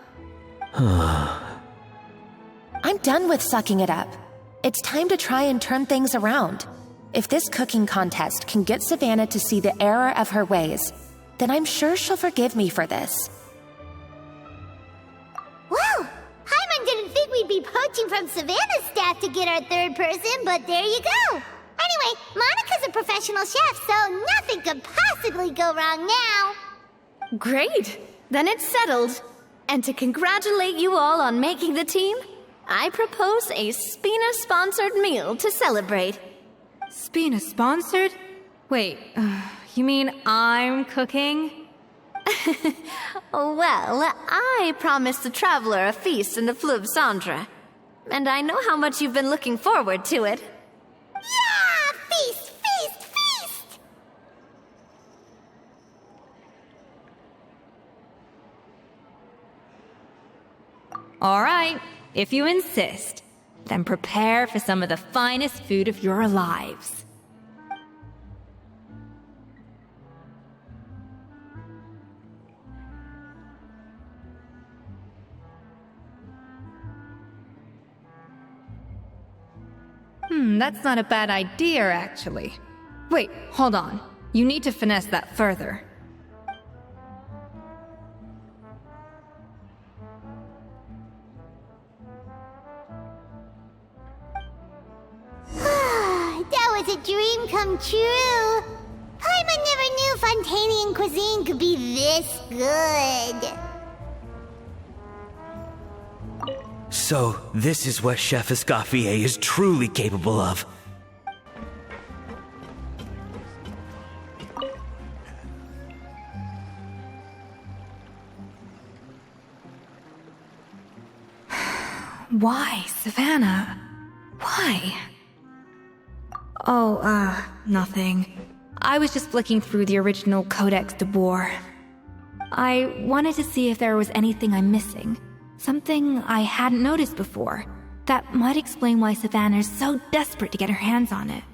I'm done with sucking it up. It's time to try and turn things around. If this cooking contest can get Savannah to see the error of her ways, then I'm sure she'll forgive me for this. Well, Paimon didn't think we'd be poaching from Savannah's staff to get our third person, but there you go. Anyway, Monica's a professional chef, so nothing could possibly go wrong now. Great! Then it's settled. And to congratulate you all on making the team, I propose a Spina-sponsored meal to celebrate. Spina-sponsored? Wait, you mean I'm cooking? Well, I promised the traveler a feast in the Fleuve Cendre. And I know how much you've been looking forward to it. Yeah! Feast, feast, feast! All right, if you insist, then prepare for some of the finest food of your lives. That's not a bad idea, actually. Wait, hold on. You need to finesse that further. That was a dream come true. Paimon never knew Fontanian cuisine could be this good. So, this is what Chef Escoffier is truly capable of. Why, Savannah? Why? Oh, nothing. I was just flicking through the original Codex de Boer. I wanted to see if there was anything I'm missing. Something I hadn't noticed before. That might explain why Savannah's so desperate to get her hands on it.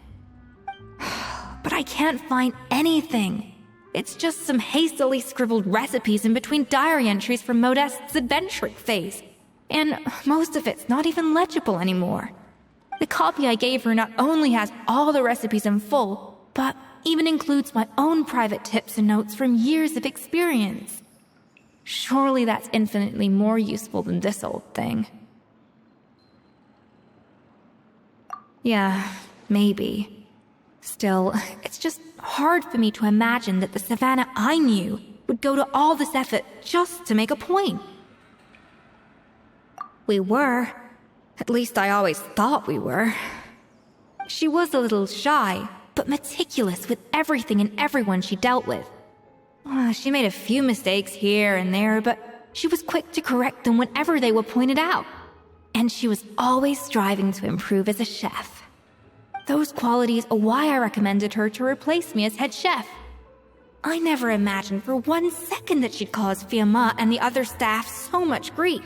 But I can't find anything. It's just some hastily scribbled recipes in between diary entries from Modest's adventuring phase. And most of it's not even legible anymore. The copy I gave her not only has all the recipes in full, but even includes my own private tips and notes from years of experience. Surely that's infinitely more useful than this old thing. Yeah, maybe. Still, it's just hard for me to imagine that the Savannah I knew would go to all this effort just to make a point. We were. At least I always thought we were. She was a little shy, but meticulous with everything and everyone she dealt with. She made a few mistakes here and there, but she was quick to correct them whenever they were pointed out. And she was always striving to improve as a chef. Those qualities are why I recommended her to replace me as head chef. I never imagined for 1 second that she'd cause Fiamma and the other staff so much grief.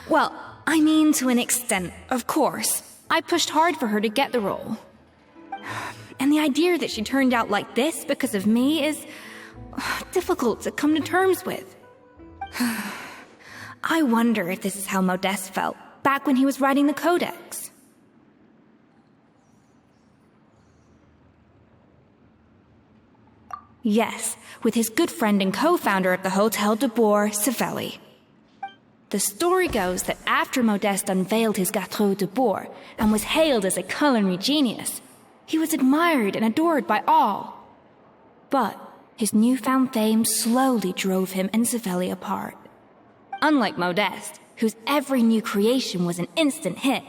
Well, I mean to an extent, of course. I pushed hard for her to get the role. And the idea that she turned out like this because of me is difficult to come to terms with. I wonder if this is how Modeste felt back when he was writing the Codex. Yes, with his good friend and co-founder of the Hotel de Boer, Savelli. The story goes that after Modeste unveiled his Gâteau de Boer and was hailed as a culinary genius, he was admired and adored by all. But his newfound fame slowly drove him and Savelli apart. Unlike Modeste, whose every new creation was an instant hit,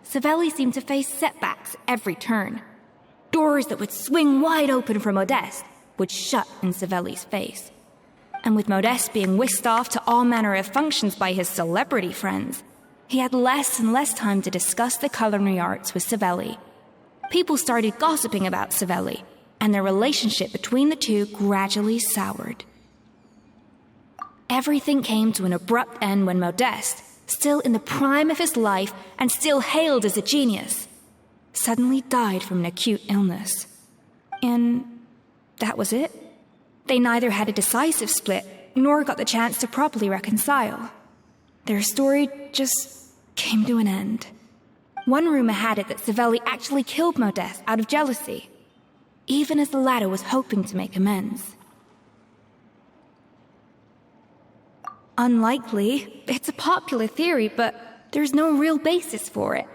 Savelli seemed to face setbacks every turn. Doors that would swing wide open for Modeste would shut in Savelli's face. And with Modeste being whisked off to all manner of functions by his celebrity friends, he had less and less time to discuss the culinary arts with Savelli. People started gossiping about Savelli, and their relationship between the two gradually soured. Everything came to an abrupt end when Modeste, still in the prime of his life and still hailed as a genius, suddenly died from an acute illness. And that was it. They neither had a decisive split, nor got the chance to properly reconcile. Their story just came to an end. One rumor had it that Savelli actually killed Modeste out of jealousy, even as the latter was hoping to make amends. Unlikely. It's a popular theory, but there's no real basis for it.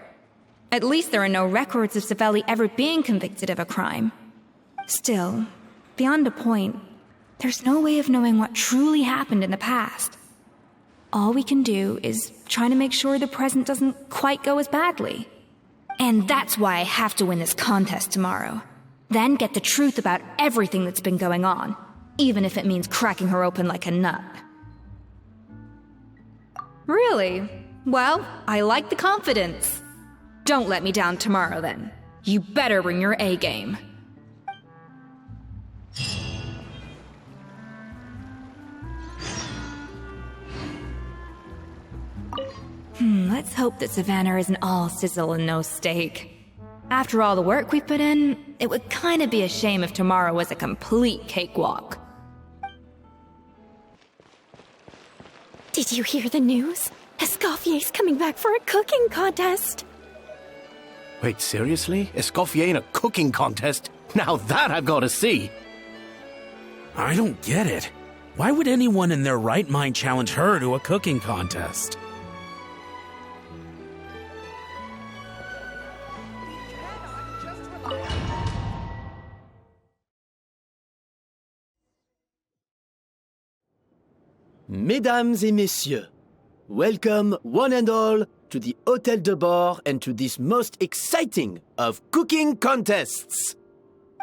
At least there are no records of Savelli ever being convicted of a crime. Still, beyond a point, there's no way of knowing what truly happened in the past. All we can do is try to make sure the present doesn't quite go as badly. And that's why I have to win this contest tomorrow. Then get the truth about everything that's been going on, even if it means cracking her open like a nut. Really? Well, I like the confidence. Don't let me down tomorrow, then. You better bring your A game. Let's hope that Savannah isn't all sizzle and no steak. After all the work we put in, it would kind of be a shame if tomorrow was a complete cakewalk. Did you hear the news? Escoffier's coming back for a cooking contest. Wait, seriously? Escoffier in a cooking contest? Now that I've got to see! I don't get it. Why would anyone in their right mind challenge her to a cooking contest? Mesdames et messieurs, welcome one and all to the Hôtel de Boer and to this most exciting of cooking contests.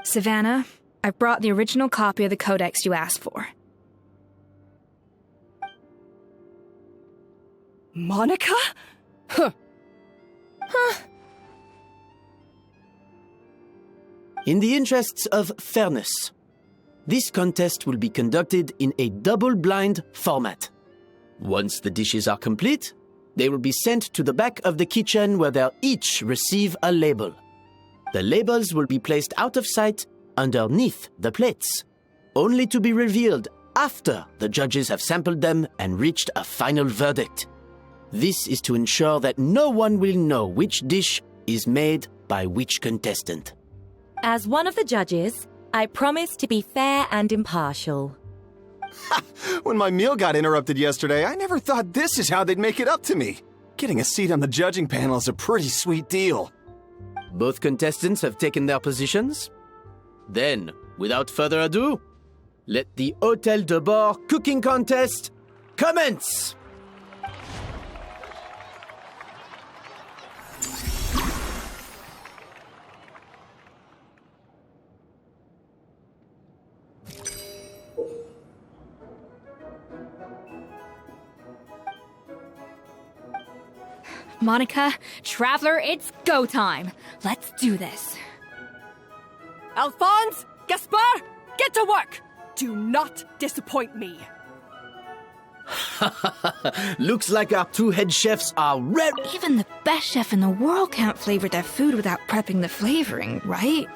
Savannah, I've brought the original copy of the codex you asked for. Monica? Huh. In the interests of fairness, this contest will be conducted in a double-blind format. Once the dishes are complete, they will be sent to the back of the kitchen where they'll each receive a label. The labels will be placed out of sight underneath the plates, only to be revealed after the judges have sampled them and reached a final verdict. This is to ensure that no one will know which dish is made by which contestant. As one of the judges, I promise to be fair and impartial. When my meal got interrupted yesterday, I never thought this is how they'd make it up to me. Getting a seat on the judging panel is a pretty sweet deal. Both contestants have taken their positions. Then, without further ado, let the Hôtel de Bord cooking contest commence! Monica, Traveler, it's go time. Let's do this. Alphonse, Gaspard, get to work. Do not disappoint me. Looks like our two head chefs are ready. Even the best chef in the world can't flavor their food without prepping the flavoring, right?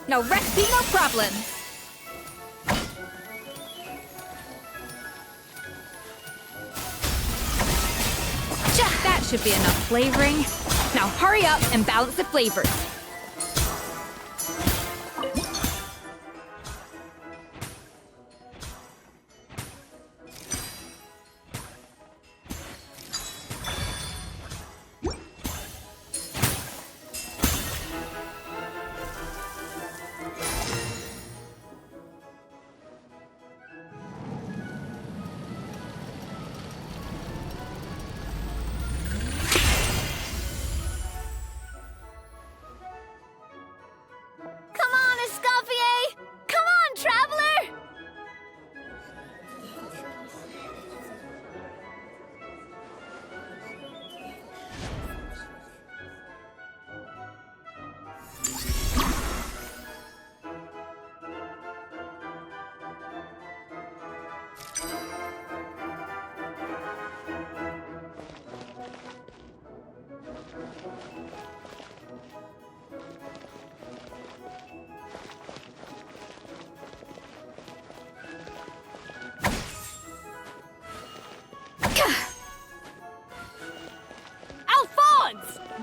No recipe, no problem. That should be enough flavoring. Now hurry up and balance the flavors.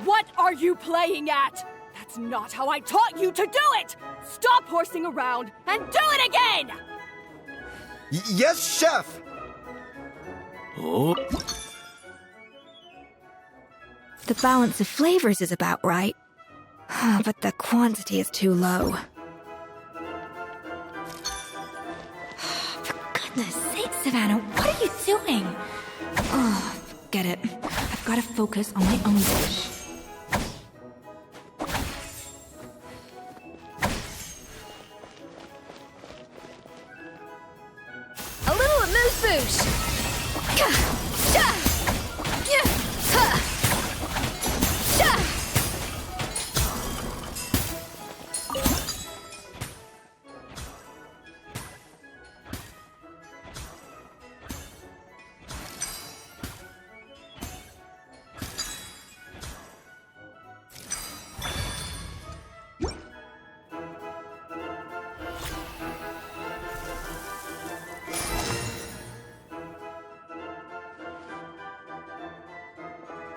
What are you playing at? That's not how I taught you to do it! Stop horsing around and do it again! Yes, chef! Oh. The balance of flavors is about right, but the quantity is too low. For goodness sake, Savannah, what are you doing? Oh, forget it. I've got to focus on my own dish. A little amuse-bouche!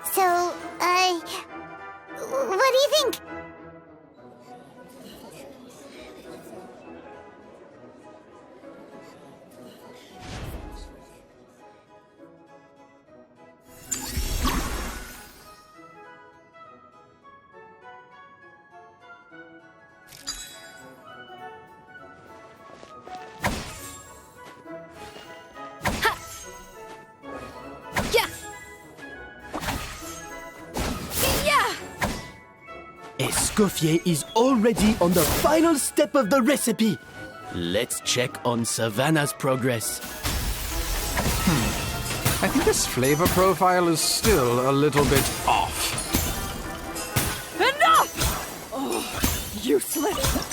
So, what do you think? Escoffier is already on the final step of the recipe. Let's check on Savannah's progress. I think this flavor profile is still a little bit off. Enough! Oh, useless.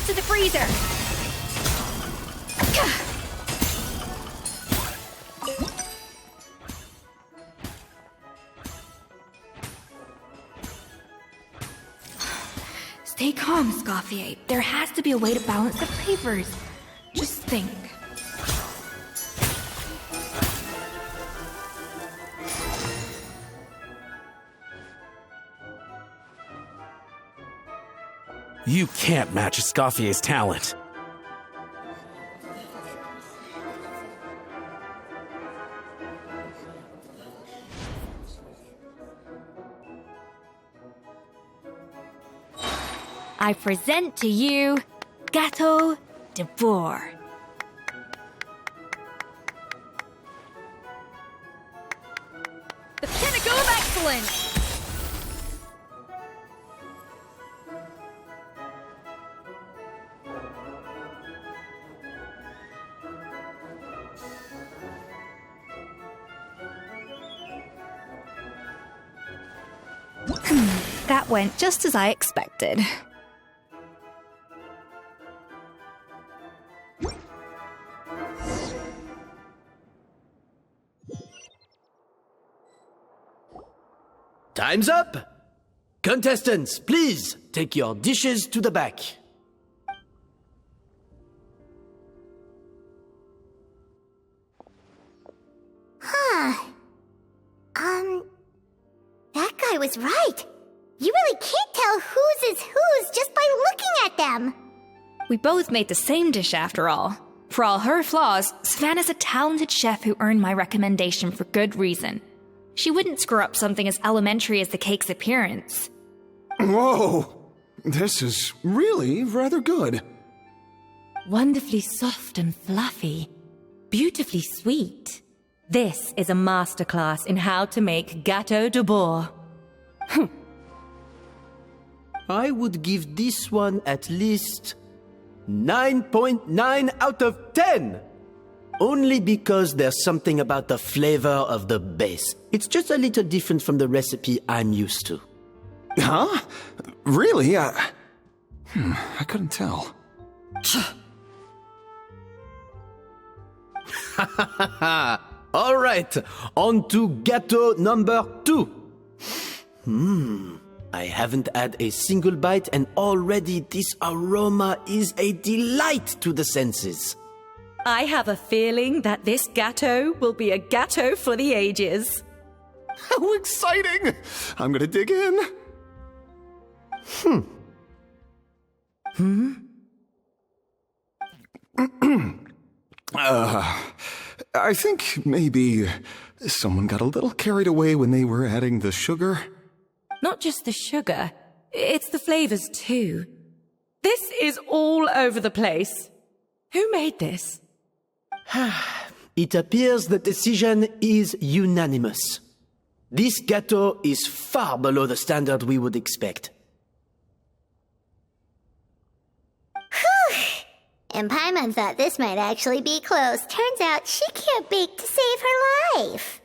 To the freezer! Stay calm, Escoffier. There has to be a way to balance the flavors. Just think. You can't match Escoffier's talent. I present to you Gâteau de Bourg. The pinnacle of excellence! That went just as I expected. Time's up! Contestants, please take your dishes to the back. That guy was right. You really can't tell whose is whose just by looking at them. We both made the same dish after all. For all her flaws, Savannah's a talented chef who earned my recommendation for good reason. She wouldn't screw up something as elementary as the cake's appearance. Whoa! This is really rather good. Wonderfully soft and fluffy. Beautifully sweet. This is a masterclass in how to make Gâteau de Bourg. I would give this one at least 9.9 out of 10! Only because there's something about the flavor of the base. It's just a little different from the recipe I'm used to. Huh? Really? I couldn't tell. All right, on to gâteau number 2. I haven't had a single bite and already this aroma is a delight to the senses. I have a feeling that this gâteau will be a gâteau for the ages. How exciting! I'm gonna dig in. I think maybe someone got a little carried away when they were adding the sugar. Not just the sugar, it's the flavors too. This is all over the place. Who made this? It appears the decision is unanimous. This gâteau is far below the standard we would expect. Whew! And Paimon thought this might actually be close. Turns out she can't bake to save her life.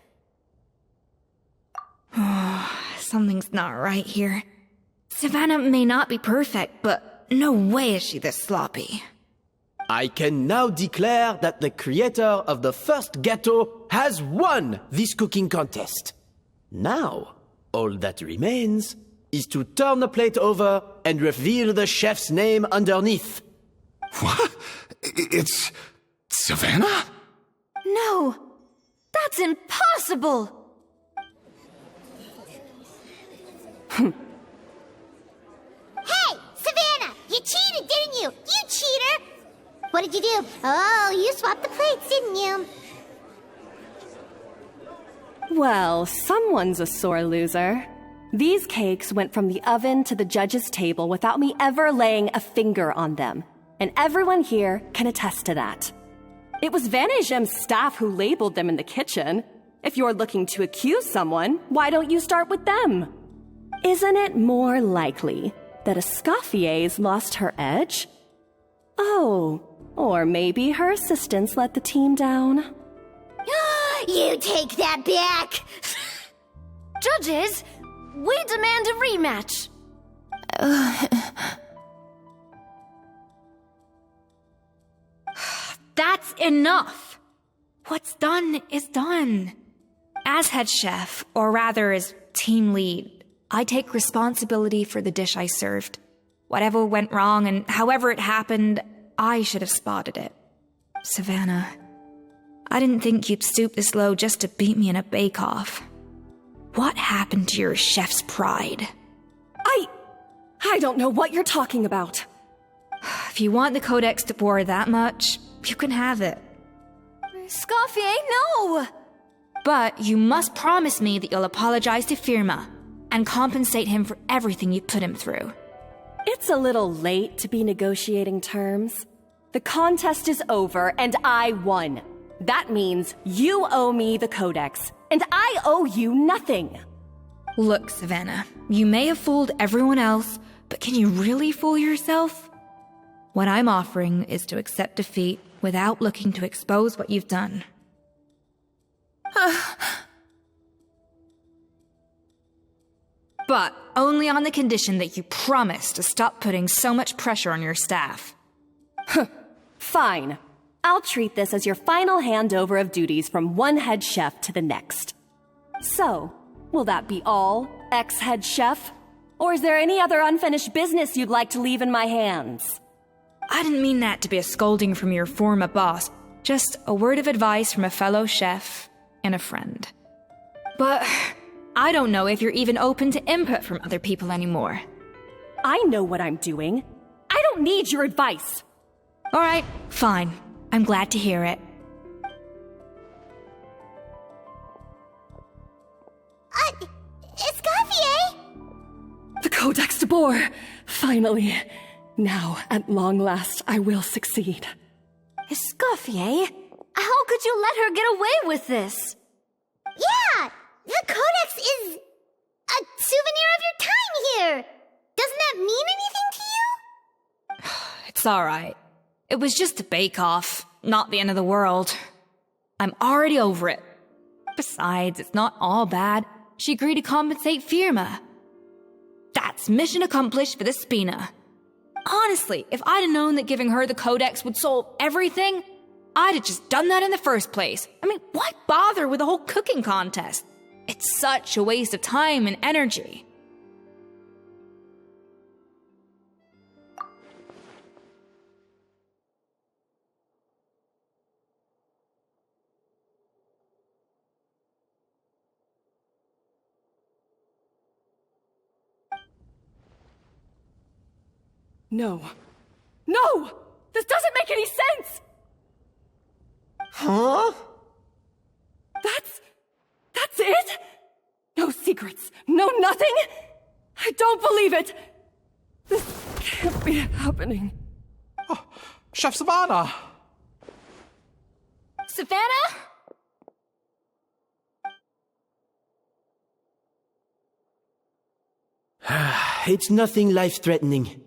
Something's not right here. Savannah may not be perfect, but no way is she this sloppy. I can now declare that the creator of the first gâteau has won this cooking contest. Now, all that remains is to turn the plate over and reveal the chef's name underneath. What? It's Savannah? No! That's impossible! Hey, Savannah! You cheated, didn't you? You cheater! What did you do? Oh, you swapped the plates, didn't you? Well, someone's a sore loser. These cakes went from the oven to the judge's table without me ever laying a finger on them. And everyone here can attest to that. It was Vanejem's staff who labeled them in the kitchen. If you're looking to accuse someone, why don't you start with them? Isn't it more likely that Escoffier's lost her edge? Oh, or maybe her assistants let the team down. You take that back! Judges, we demand a rematch. That's enough! What's done is done. As head chef, or rather as team lead, I take responsibility for the dish I served. Whatever went wrong and however it happened, I should have spotted it. Savannah, I didn't think you'd stoop this low just to beat me in a bake-off. What happened to your chef's pride? I don't know what you're talking about. If you want the Codex de Boer that much, you can have it. Escoffier, no! But you must promise me that you'll apologize to Firma and compensate him for everything you put him through. It's a little late to be negotiating terms. The contest is over and I won. That means you owe me the Codex, and I owe you nothing. Look, Savannah, you may have fooled everyone else, but can you really fool yourself? What I'm offering is to accept defeat without looking to expose what you've done. But only on the condition that you promise to stop putting so much pressure on your staff. Fine. I'll treat this as your final handover of duties from one head chef to the next. So, will that be all, ex-head chef? Or is there any other unfinished business you'd like to leave in my hands? I didn't mean that to be a scolding from your former boss, just a word of advice from a fellow chef and a friend. But I don't know if you're even open to input from other people anymore. I know what I'm doing. I don't need your advice. All right, fine. I'm glad to hear it. Escoffier! The Codex de Boer! Finally. Now, at long last, I will succeed. Escoffier? How could you let her get away with this? Yeah! The Codex is a souvenir of your time here! Doesn't that mean anything to you? It's alright. It was just a bake-off, not the end of the world. I'm already over it. Besides, it's not all bad. She agreed to compensate Firma. That's mission accomplished for the Spina. Honestly, if I'd have known that giving her the Codex would solve everything, I'd have just done that in the first place. I mean, why bother with the whole cooking contest? It's such a waste of time and energy. No. No! This doesn't make any sense! Huh? That's it? No secrets, no nothing? I don't believe it! This can't be happening. Oh, Chef Savannah! Savannah? It's nothing life-threatening.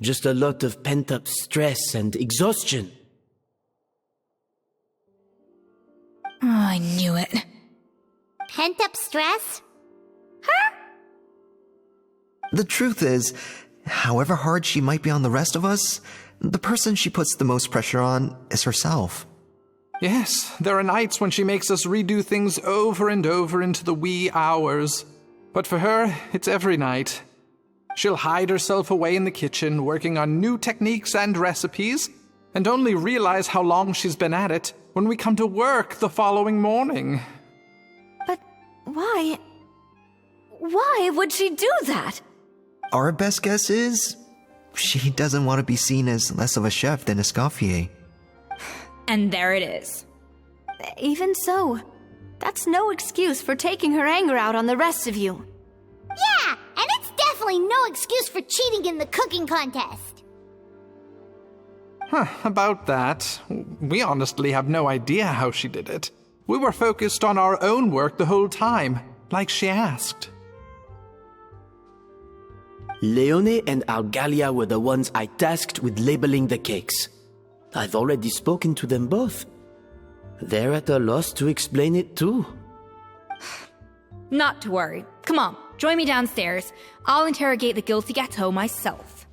Just a lot of pent-up stress and exhaustion. Oh, I knew it. Pent-up stress? The truth is, however hard she might be on the rest of us, the person she puts the most pressure on is herself. Yes, there are nights when she makes us redo things over and over into the wee hours. But for her, it's every night. She'll hide herself away in the kitchen, working on new techniques and recipes, and only realize how long she's been at it when we come to work the following morning. But why? Why would she do that? Our best guess is she doesn't want to be seen as less of a chef than Escoffier. And there it is. Even so, that's no excuse for taking her anger out on the rest of you. Yeah, and it's definitely no excuse for cheating in the cooking contest. About that, we honestly have no idea how she did it. We were focused on our own work the whole time, like she asked. Leone and Argalia were the ones I tasked with labeling the cakes. I've already spoken to them both. They're at a loss to explain it too. Not to worry. Come on, join me downstairs. I'll interrogate the guilty gâteau myself.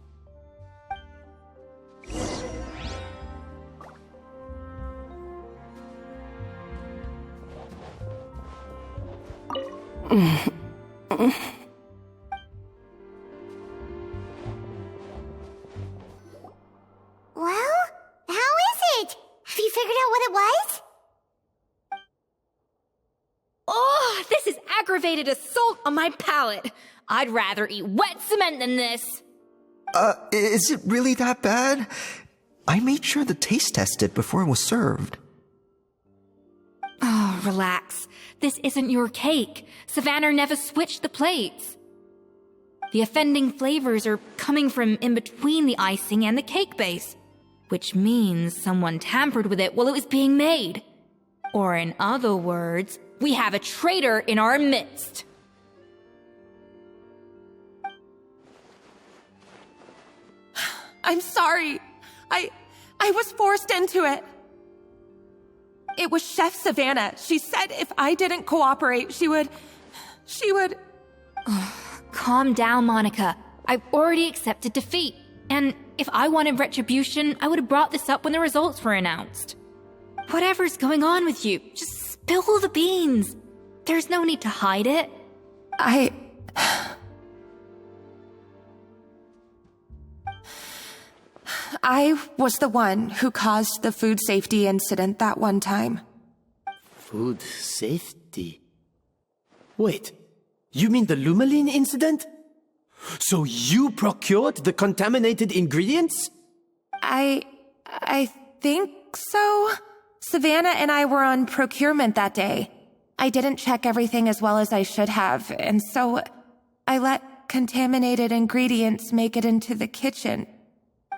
Well, how is it? Have you figured out what it was? Oh, this is aggravated assault on my palate. I'd rather eat wet cement than this. Is it really that bad? I made sure to taste test it before it was served. Oh, relax. This isn't your cake. Savannah never switched the plates. The offending flavors are coming from in between the icing and the cake base, which means someone tampered with it while it was being made. Or in other words, we have a traitor in our midst. I'm sorry. I was forced into it. It was Chef Savannah. She said if I didn't cooperate, she would... Calm down, Monica. I've already accepted defeat. And if I wanted retribution, I would have brought this up when the results were announced. Whatever's going on with you, just spill the beans. There's no need to hide it. I was the one who caused the food safety incident that one time. Food safety? Wait, you mean the Lumaline incident? So you procured the contaminated ingredients? I think so. Savannah and I were on procurement that day. I didn't check everything as well as I should have, and so I let contaminated ingredients make it into the kitchen.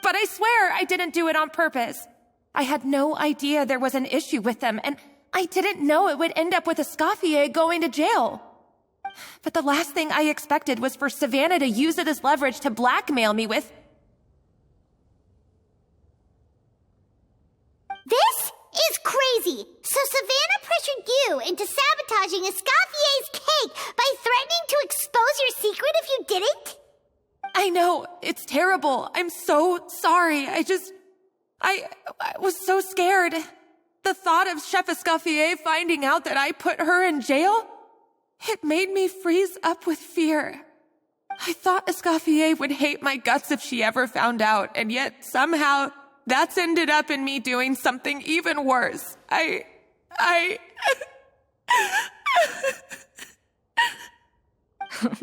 But I swear I didn't do it on purpose. I had no idea there was an issue with them, and I didn't know it would end up with Escoffier going to jail. But the last thing I expected was for Savannah to use it as leverage to blackmail me with... This is crazy! So Savannah pressured you into sabotaging Escoffier's cake by threatening to expose your secret if you didn't? I know, it's terrible. I'm so sorry. I was so scared. The thought of Chef Escoffier finding out that I put her in jail, it made me freeze up with fear. I thought Escoffier would hate my guts if she ever found out, and yet somehow that's ended up in me doing something even worse.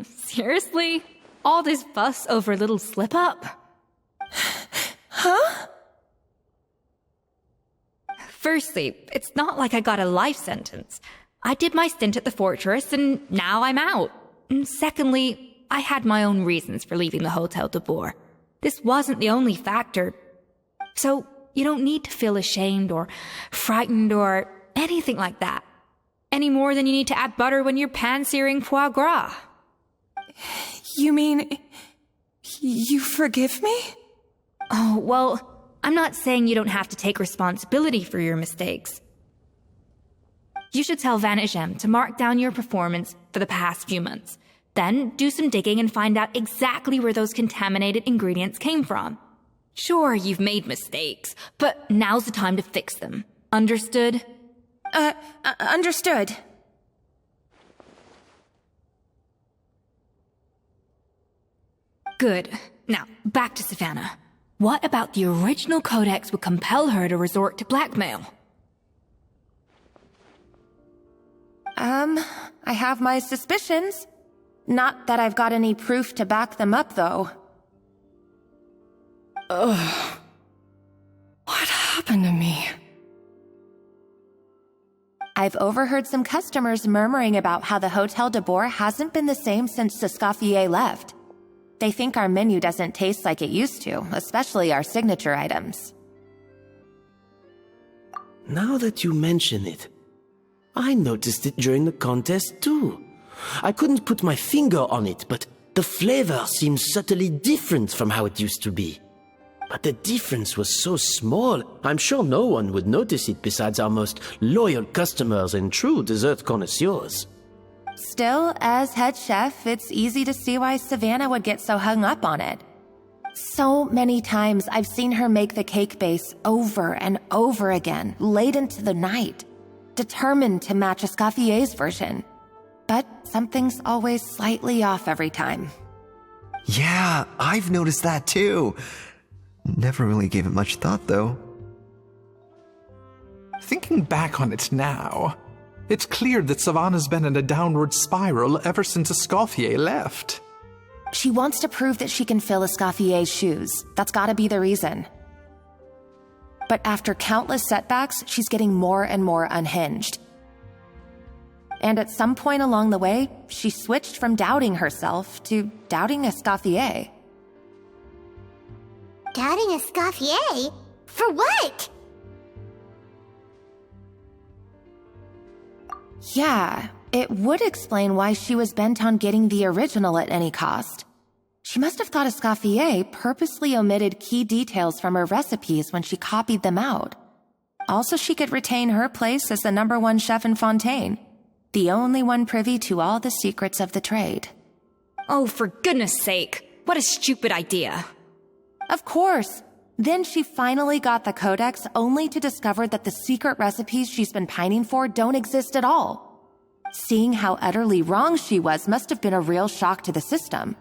Seriously? All this fuss over a little slip-up? Huh? Firstly, it's not like I got a life sentence. I did my stint at the fortress, and now I'm out. And secondly, I had my own reasons for leaving the Hotel de Boer. This wasn't the only factor. So you don't need to feel ashamed or frightened or anything like that. Any more than you need to add butter when you're pan-searing foie gras. You mean... you forgive me? Oh, well, I'm not saying you don't have to take responsibility for your mistakes. You should tell Vanagem to mark down your performance for the past few months. Then do some digging and find out exactly where those contaminated ingredients came from. Sure, you've made mistakes, but now's the time to fix them. Understood? Understood. Good. Now, back to Savannah. What about the original codex would compel her to resort to blackmail? I have my suspicions. Not that I've got any proof to back them up, though. Ugh. What happened to me? I've overheard some customers murmuring about how the Hotel de Boer hasn't been the same since Escoffier left. They think our menu doesn't taste like it used to, especially our signature items. Now that you mention it, I noticed it during the contest too. I couldn't put my finger on it, but the flavor seems subtly different from how it used to be. But the difference was so small, I'm sure no one would notice it besides our most loyal customers and true dessert connoisseurs. Still, as head chef, it's easy to see why Savannah would get so hung up on it. So many times I've seen her make the cake base over and over again, late into the night, determined to match Escoffier's version. But something's always slightly off every time. Yeah, I've noticed that too. Never really gave it much thought, though. Thinking back on it now, it's clear that Savannah's been in a downward spiral ever since Escoffier left. She wants to prove that she can fill Escoffier's shoes. That's gotta be the reason. But after countless setbacks, she's getting more and more unhinged. And at some point along the way, she switched from doubting herself to doubting Escoffier. Doubting Escoffier? For what? Yeah, it would explain why she was bent on getting the original at any cost. She must have thought Escoffier purposely omitted key details from her recipes when she copied them out. Also, she could retain her place as the #1 chef in Fontaine, the only one privy to all the secrets of the trade. Oh, for goodness sake, what a stupid idea. Of course. Then she finally got the codex only to discover that the secret recipes she's been pining for don't exist at all. Seeing how utterly wrong she was must have been a real shock to the system.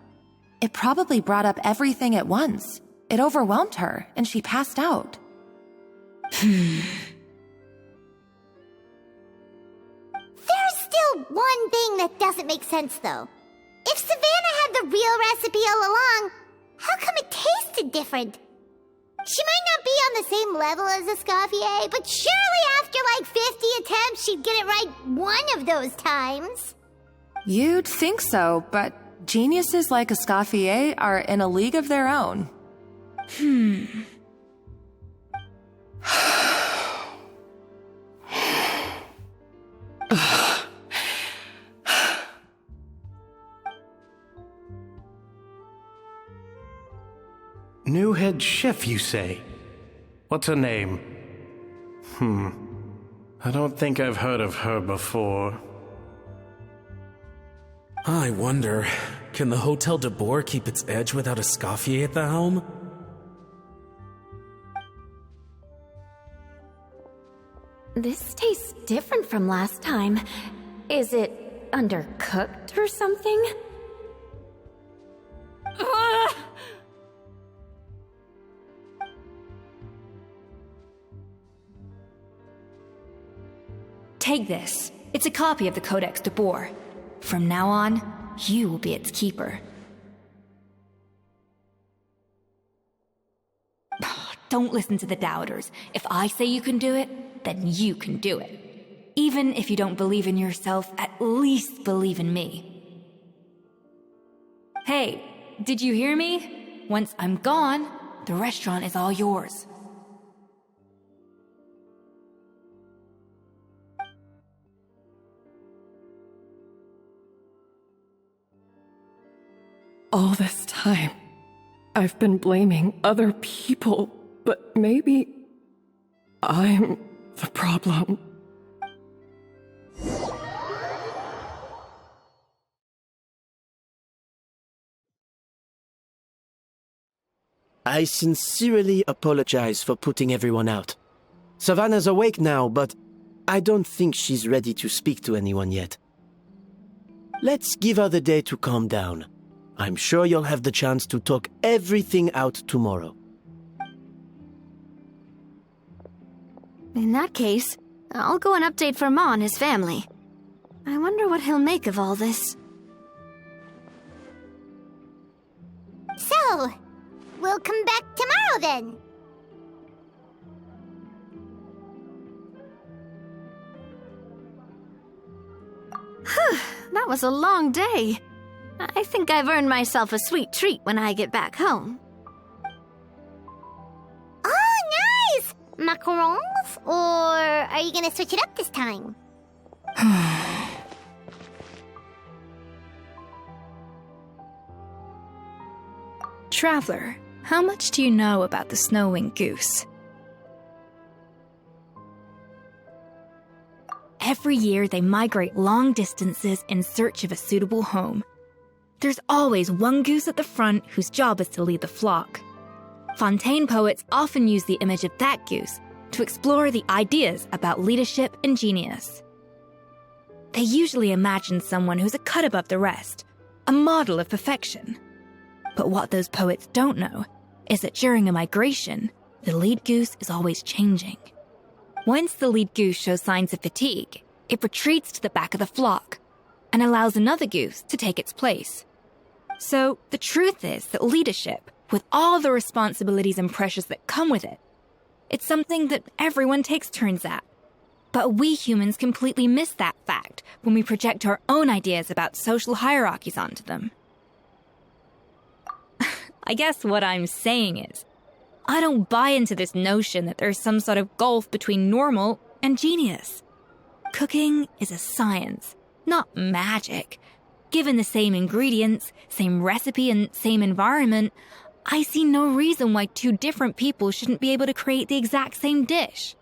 It probably brought up everything at once. It overwhelmed her, and she passed out. There's still one thing that doesn't make sense, though. If Savannah had the real recipe all along, how come it tasted different? She might not be on the same level as Escoffier, but surely after like 50 attempts, she'd get it right one of those times. You'd think so, but geniuses like Escoffier are in a league of their own. New head chef, you say? What's her name? I don't think I've heard of her before. I wonder, can the Hotel de Boer keep its edge without Escoffier at the helm? This tastes different from last time. Is it undercooked or something? Take this. It's a copy of the Codex de Boer. From now on, you will be its keeper. Don't listen to the doubters. If I say you can do it, then you can do it. Even if you don't believe in yourself, at least believe in me. Hey, did you hear me? Once I'm gone, the restaurant is all yours. All this time, I've been blaming other people, but maybe I'm the problem. I sincerely apologize for putting everyone out. Savannah's awake now, but I don't think she's ready to speak to anyone yet. Let's give her the day to calm down. I'm sure you'll have the chance to talk everything out tomorrow. In that case, I'll go and update for Ma and his family. I wonder what he'll make of all this. So, we'll come back tomorrow then. That was a long day. I think I've earned myself a sweet treat when I get back home. Oh, nice! Macarons? Or are you gonna switch it up this time? Traveler, how much do you know about the snow-winged goose? Every year, they migrate long distances in search of a suitable home. There's always one goose at the front whose job is to lead the flock. Fontaine poets often use the image of that goose to explore the ideas about leadership and genius. They usually imagine someone who's a cut above the rest, a model of perfection. But what those poets don't know is that during a migration, the lead goose is always changing. Once the lead goose shows signs of fatigue, it retreats to the back of the flock and allows another goose to take its place. So the truth is that leadership, with all the responsibilities and pressures that come with it, it's something that everyone takes turns at. But we humans completely miss that fact when we project our own ideas about social hierarchies onto them. I guess what I'm saying is, I don't buy into this notion that there's some sort of gulf between normal and genius. Cooking is a science, not magic. Given the same ingredients, same recipe, and same environment, I see no reason why two different people shouldn't be able to create the exact same dish.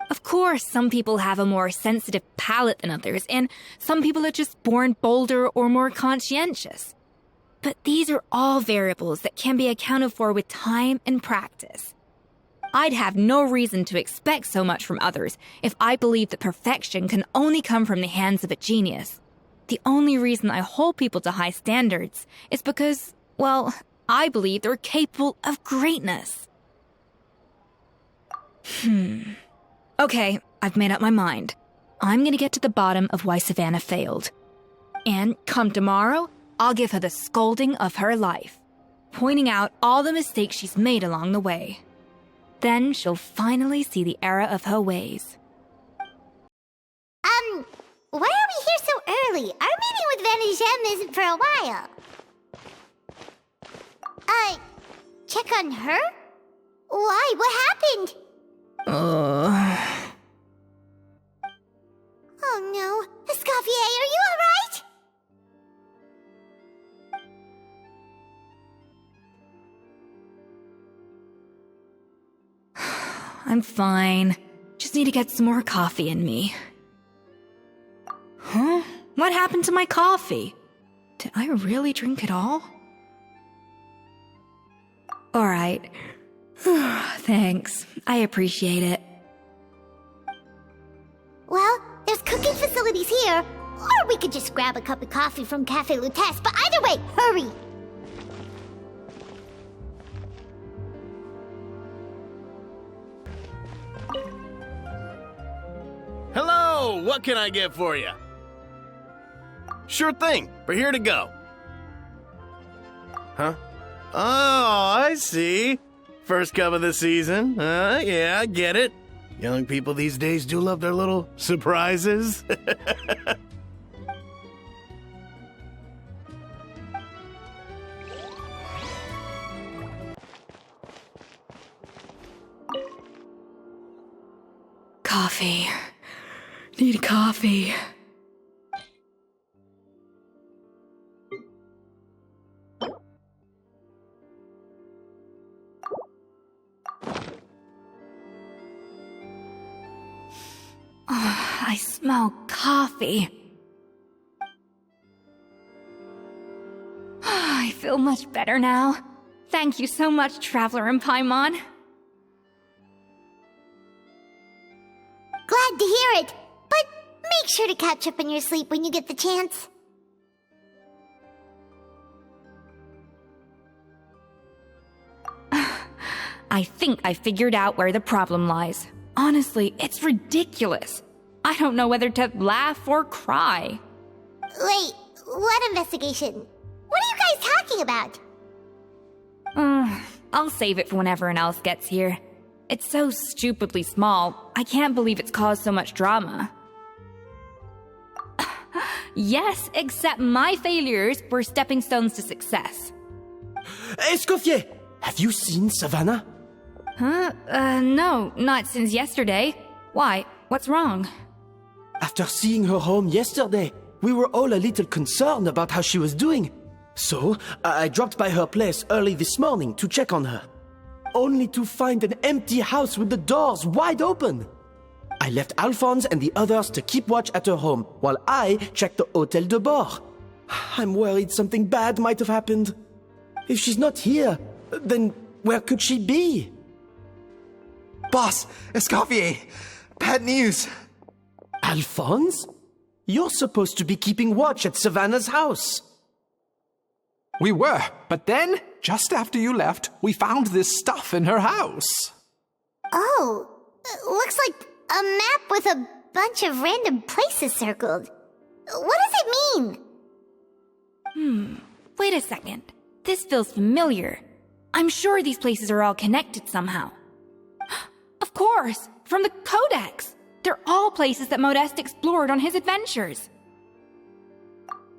Of course, some people have a more sensitive palate than others, and some people are just born bolder or more conscientious. But these are all variables that can be accounted for with time and practice. I'd have no reason to expect so much from others if I believed that perfection can only come from the hands of a genius. The only reason I hold people to high standards is because, well, I believe they're capable of greatness. Okay, I've made up my mind. I'm gonna get to the bottom of why Savannah failed. And come tomorrow, I'll give her the scolding of her life, pointing out all the mistakes she's made along the way. Then she'll finally see the error of her ways. Why are we here so early? Our meeting with Van isn't for a while. Check on her? Why? What happened? Oh no. Escoffier, are you alright? I'm fine. Just need to get some more coffee in me. Huh? What happened to my coffee? Did I really drink it all? Alright. Thanks. I appreciate it. Well, there's cooking facilities here. Or we could just grab a cup of coffee from Café Lutece, but either way, hurry! Hello! What can I get for you? Sure thing. We're here to go. Huh? Oh, I see. First cup of the season. Yeah, I get it. Young people these days do love their little surprises. Coffee. Need coffee. I smell coffee. I feel much better now. Thank you so much, Traveler and Paimon. Glad to hear it, but make sure to catch up on your sleep when you get the chance. I think I figured out where the problem lies. Honestly, it's ridiculous. I don't know whether to laugh or cry. Wait, what investigation? What are you guys talking about? I'll save it for when everyone else gets here. It's so stupidly small, I can't believe it's caused so much drama. Yes, except my failures were stepping stones to success. Escoffier! Have you seen Savannah? Huh? No, not since yesterday. Why? What's wrong? After seeing her home yesterday, we were all a little concerned about how she was doing. So, I dropped by her place early this morning to check on her. Only to find an empty house with the doors wide open. I left Alphonse and the others to keep watch at her home, while I checked the Hôtel de Bord. I'm worried something bad might have happened. If she's not here, then where could she be? Boss, Escoffier, bad news. Alphonse? You're supposed to be keeping watch at Savannah's house. We were, but then, just after you left, we found this stuff in her house. Oh, looks like a map with a bunch of random places circled. What does it mean? Wait a second. This feels familiar. I'm sure these places are all connected somehow. Of course, from the Codex. They're all places that Modeste explored on his adventures.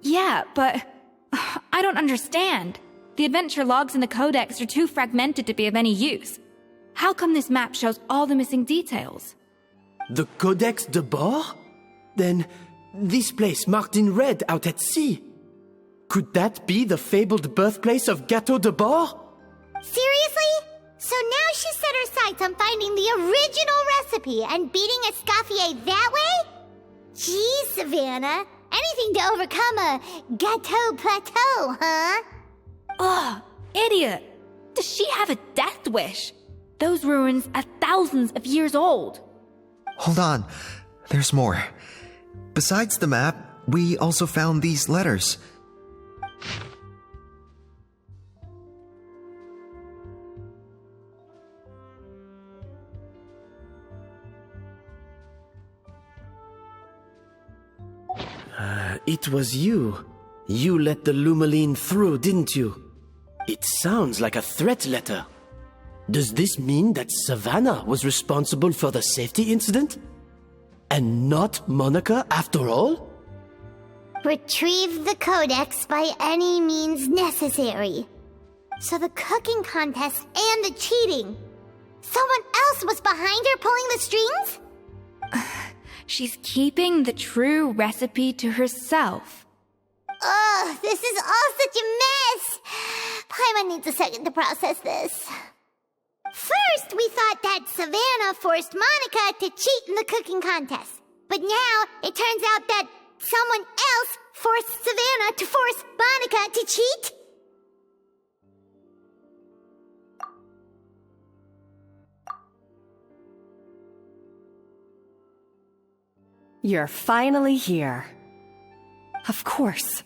Yeah, but I don't understand. The adventure logs in the Codex are too fragmented to be of any use. How come this map shows all the missing details? The Codex de Bord? Then, this place marked in red out at sea. Could that be the fabled birthplace of Gâteau de Bord? Seriously? So now she set her sights on finding the original recipe and beating Escoffier that way? Geez, Savannah. Anything to overcome a Gâteau plateau, huh? Ugh, idiot. Does she have a death wish? Those ruins are thousands of years old. Hold on. There's more. Besides the map, we also found these letters. It was you. You let the Lumaline through, didn't you? It sounds like a threat letter. Does this mean that Savannah was responsible for the safety incident? And not Monica after all? Retrieve the Codex by any means necessary. So the cooking contest and the cheating. Someone else was behind her pulling the strings? She's keeping the true recipe to herself. Ugh, this is all such a mess. Paimon needs a second to process this. First, we thought that Savannah forced Monica to cheat in the cooking contest. But now, it turns out that someone else forced Savannah to force Monica to cheat? You're finally here. Of course.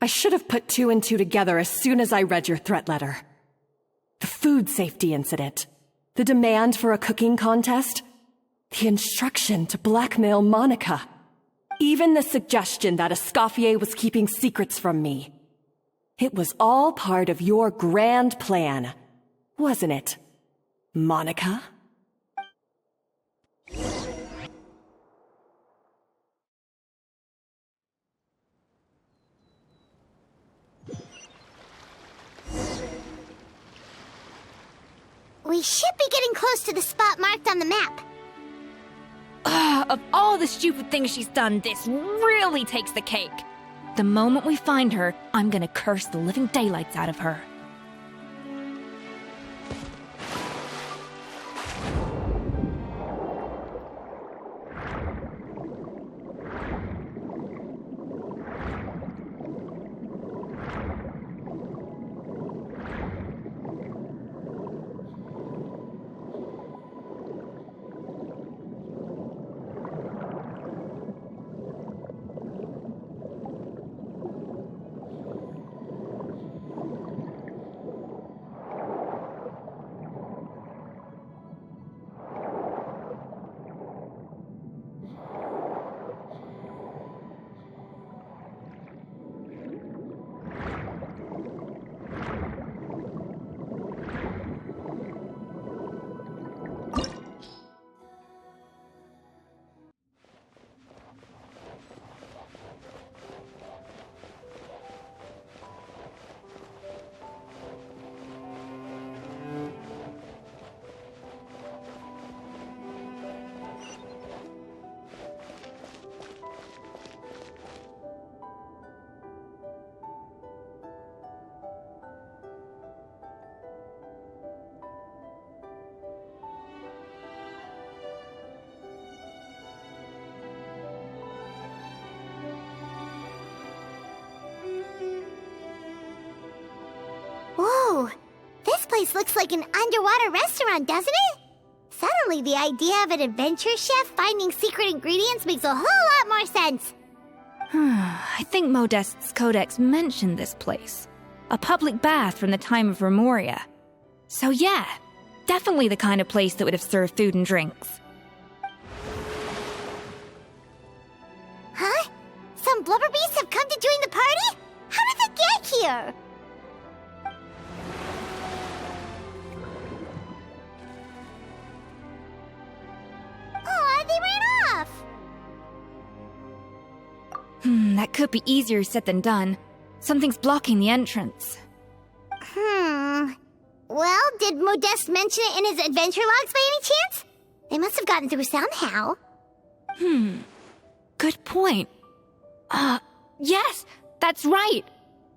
I should have put two and two together as soon as I read your threat letter. The food safety incident, the demand for a cooking contest, the instruction to blackmail Monica, even the suggestion that Escoffier was keeping secrets from me. It was all part of your grand plan, wasn't it, Monica? We should be getting close to the spot marked on the map. of all the stupid things she's done, this really takes the cake. The moment we find her, I'm gonna curse the living daylights out of her. Whoa, this place looks like an underwater restaurant, doesn't it? Suddenly, the idea of an adventure chef finding secret ingredients makes a whole lot more sense. I think Modest's Codex mentioned this place. A public bath from the time of Remoria. So yeah, definitely the kind of place that would have served food and drinks. Huh? Some blubber beasts have come to join the party? How did they get here? Oh, they ran off! That could be easier said than done. Something's blocking the entrance. Well, did Modeste mention it in his adventure logs by any chance? They must have gotten through somehow. Good point. Yes, that's right.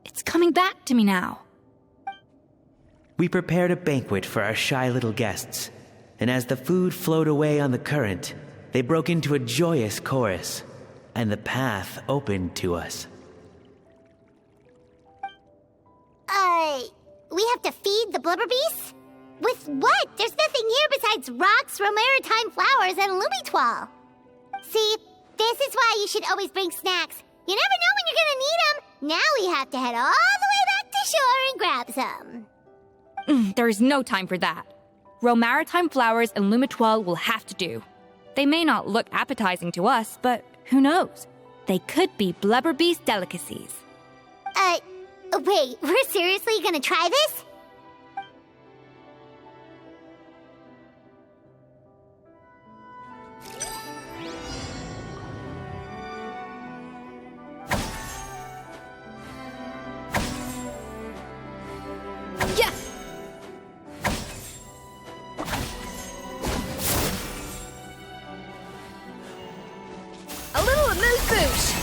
It's coming back to me now. We prepared a banquet for our shy little guests, and as the food flowed away on the current, they broke into a joyous chorus, and the path opened to us. We have to feed the blubber beasts? With what? There's nothing here besides rocks, romaritime flowers, and lumitoile. See, this is why you should always bring snacks. You never know when you're gonna need them. Now we have to head all the way back to shore and grab some. There is no time for that. Romaritime flowers and lumitoile will have to do. They may not look appetizing to us, but who knows? They could be blubber beast delicacies. Wait, we're seriously gonna try this? Yeah! A little amuse-bouche!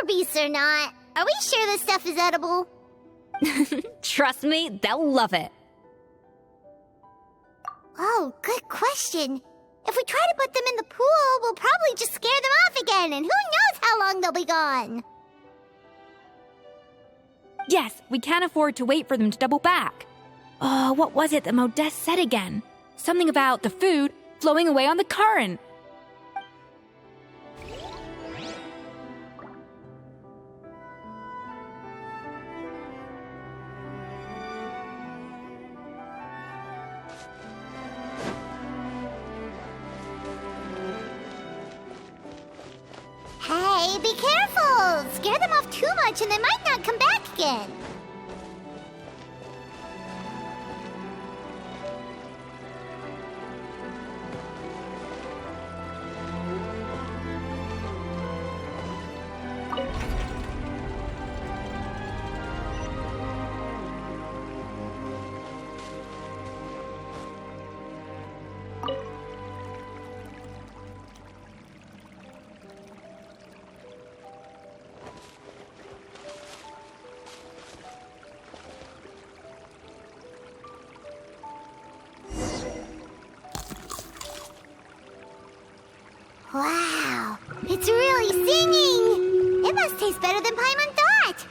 Beasts or not, are we sure this stuff is edible? Trust me, they'll love it. Oh, good question. If we try to put them in the pool, we'll probably just scare them off again, and who knows how long they'll be gone. Yes, we can't afford to wait for them to double back. Oh, what was it that Modeste said again? Something about the food flowing away on the current. Hey, be careful! Scare them off too much and they might not come back again. Wow, it's really singing! It must taste better than Paimon thought!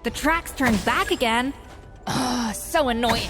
The tracks turned back again. Ugh, so annoying.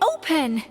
Open!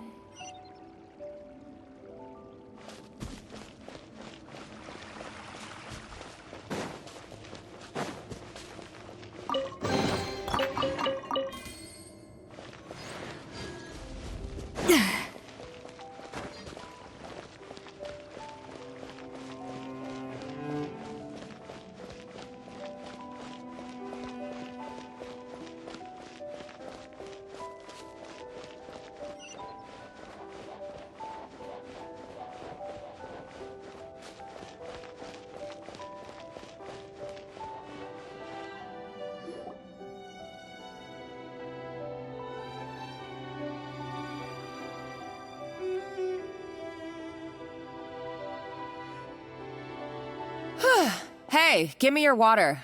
Hey, give me your water.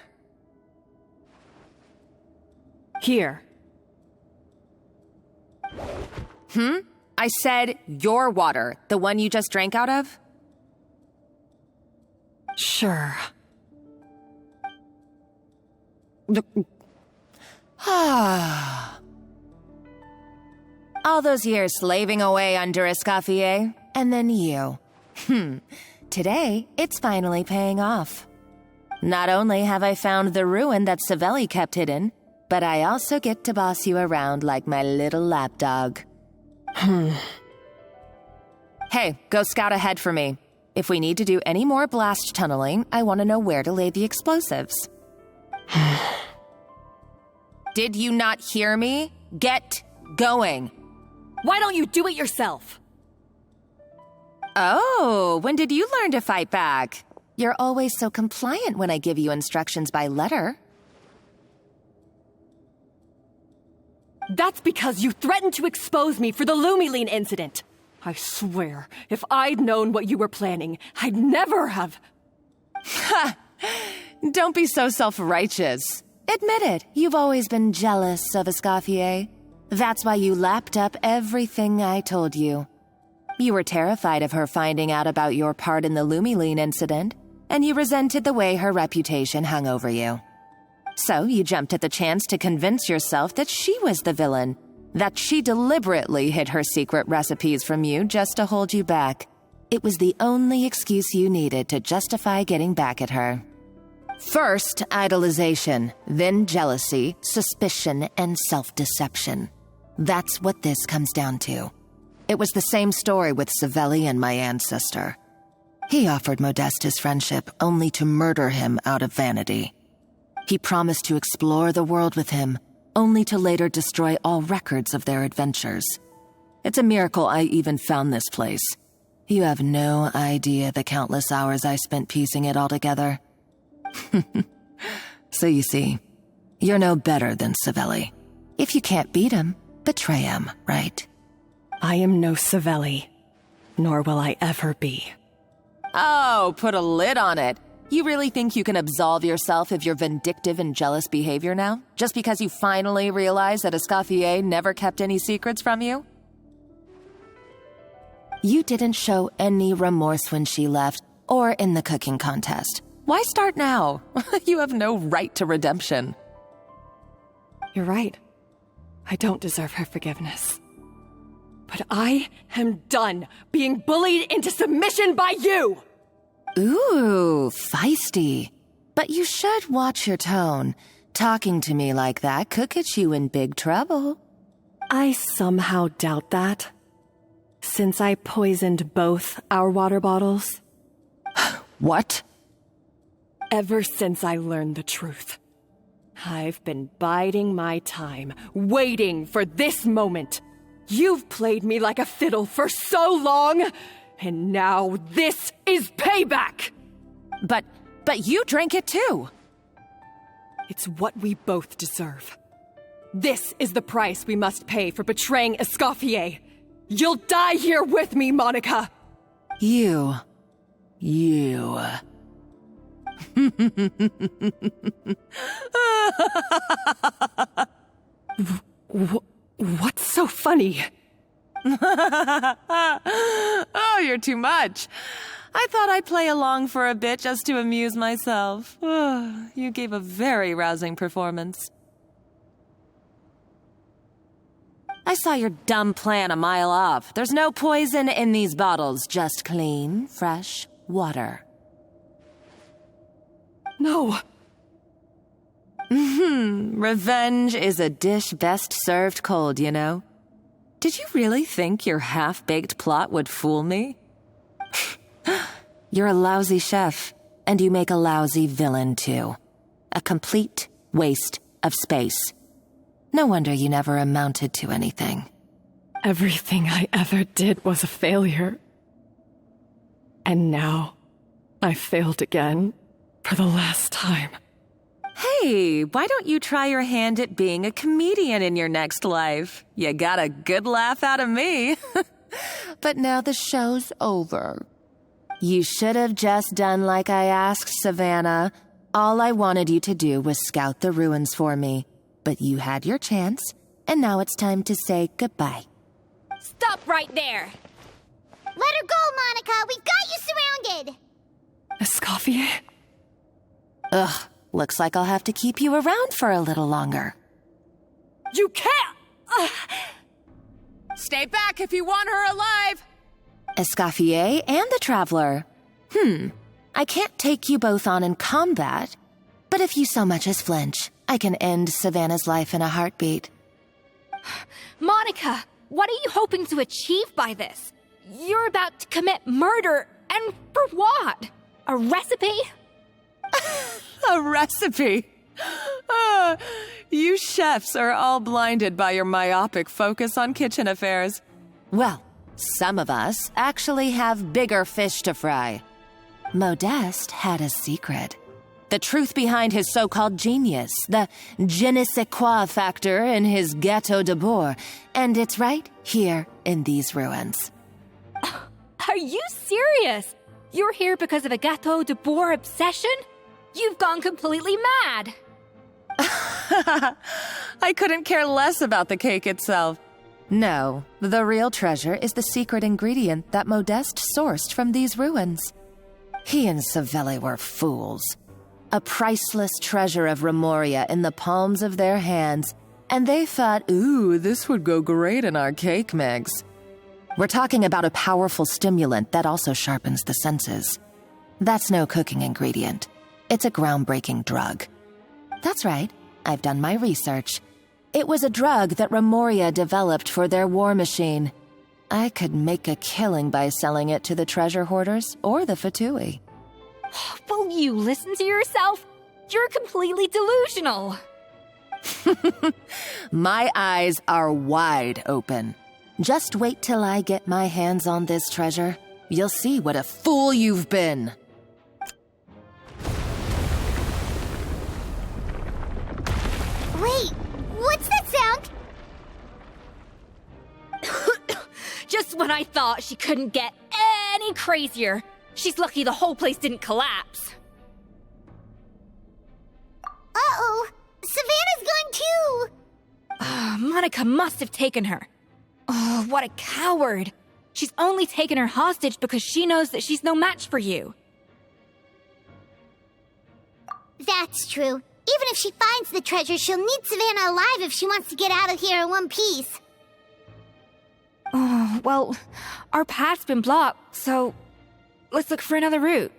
Here. I said your water, the one you just drank out of? Sure. All those years slaving away under Escoffier, and then you. Today, it's finally paying off. Not only have I found the ruin that Savelli kept hidden, but I also get to boss you around like my little lapdog. Hey, go scout ahead for me. If we need to do any more blast tunneling, I want to know where to lay the explosives. Did you not hear me? Get going. Why don't you do it yourself? Oh, when did you learn to fight back? You're always so compliant when I give you instructions by letter. That's because you threatened to expose me for the Lumiline incident. I swear, if I'd known what you were planning, I'd never have... Ha! Don't be so self-righteous. Admit it, you've always been jealous of Escoffier. That's why you lapped up everything I told you. You were terrified of her finding out about your part in the Lumiline incident, and you resented the way her reputation hung over you. So you jumped at the chance to convince yourself that she was the villain, that she deliberately hid her secret recipes from you just to hold you back. It was the only excuse you needed to justify getting back at her. First, idolization, then jealousy, suspicion, and self-deception. That's what this comes down to. It was the same story with Savelli and my ancestor. He offered Modeste his friendship only to murder him out of vanity. He promised to explore the world with him, only to later destroy all records of their adventures. It's a miracle I even found this place. You have no idea the countless hours I spent piecing it all together. So you see, you're no better than Savelli. If you can't beat him, betray him, right? I am no Savelli, nor will I ever be. Oh, put a lid on it. You really think you can absolve yourself of your vindictive and jealous behavior now? Just because you finally realize that Escoffier never kept any secrets from you? You didn't show any remorse when she left, or in the cooking contest. Why start now? You have no right to redemption. You're right. I don't deserve her forgiveness. But I am done being bullied into submission by you! Ooh, feisty. But you should watch your tone. Talking to me like that could get you in big trouble. I somehow doubt that. Since I poisoned both our water bottles. What? Ever since I learned the truth, I've been biding my time, waiting for this moment. You've played me like a fiddle for so long, and now this is payback! But you drank it too! It's what we both deserve. This is the price we must pay for betraying Escoffier. You'll die here with me, Monica! You. What's so funny? Oh, you're too much. I thought I'd play along for a bit just to amuse myself. You gave a very rousing performance. I saw your dumb plan a mile off. There's no poison in these bottles, just clean, fresh water. No. Revenge is a dish best served cold, you know. Did you really think your half-baked plot would fool me? You're a lousy chef, and you make a lousy villain, too. A complete waste of space. No wonder you never amounted to anything. Everything I ever did was a failure. And now, I failed again. For the last time. Hey, why don't you try your hand at being a comedian in your next life? You got a good laugh out of me. But now the show's over. You should have just done like I asked, Savannah. All I wanted you to do was scout the ruins for me. But you had your chance, and now it's time to say goodbye. Stop right there! Let her go, Monica! We've got you surrounded! Escoffier? Ugh, looks like I'll have to keep you around for a little longer. You can't! Stay back if you want her alive! Escoffier and the Traveler. I can't take you both on in combat, but if you so much as flinch, I can end Savannah's life in a heartbeat. Monica, what are you hoping to achieve by this? You're about to commit murder, and for what? A recipe? A recipe? You chefs are all blinded by your myopic focus on kitchen affairs. Well, some of us actually have bigger fish to fry. Modeste had a secret. The truth behind his so-called genius, the je ne sais quoi factor in his Gâteau de Bourg, and it's right here in these ruins. Are you serious? You're here because of a Gâteau de Bourg obsession? You've gone completely mad! I couldn't care less about the cake itself. No, the real treasure is the secret ingredient that Modeste sourced from these ruins. He and Savelli were fools. A priceless treasure of Remoria in the palms of their hands, and they thought, ooh, this would go great in our cake mix. We're talking about a powerful stimulant that also sharpens the senses. That's no cooking ingredient. It's a groundbreaking drug. That's right, I've done my research. It was a drug that Remoria developed for their war machine. I could make a killing by selling it to the treasure hoarders or the Fatui. Will you listen to yourself? You're completely delusional. My eyes are wide open. Just wait till I get my hands on this treasure. You'll see what a fool you've been. Wait, what's that sound? Just when I thought she couldn't get any crazier. She's lucky the whole place didn't collapse. Uh-oh, Savannah's gone too! Monica must have taken her. Oh, what a coward. She's only taken her hostage because she knows that she's no match for you. That's true. Even if she finds the treasure, she'll need Savannah alive if she wants to get out of here in one piece. Oh, well, our path's been blocked, so let's look for another route.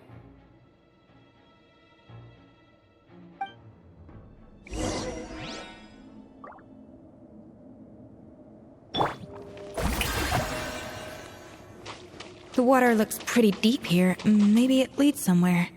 The water looks pretty deep here. Maybe it leads somewhere.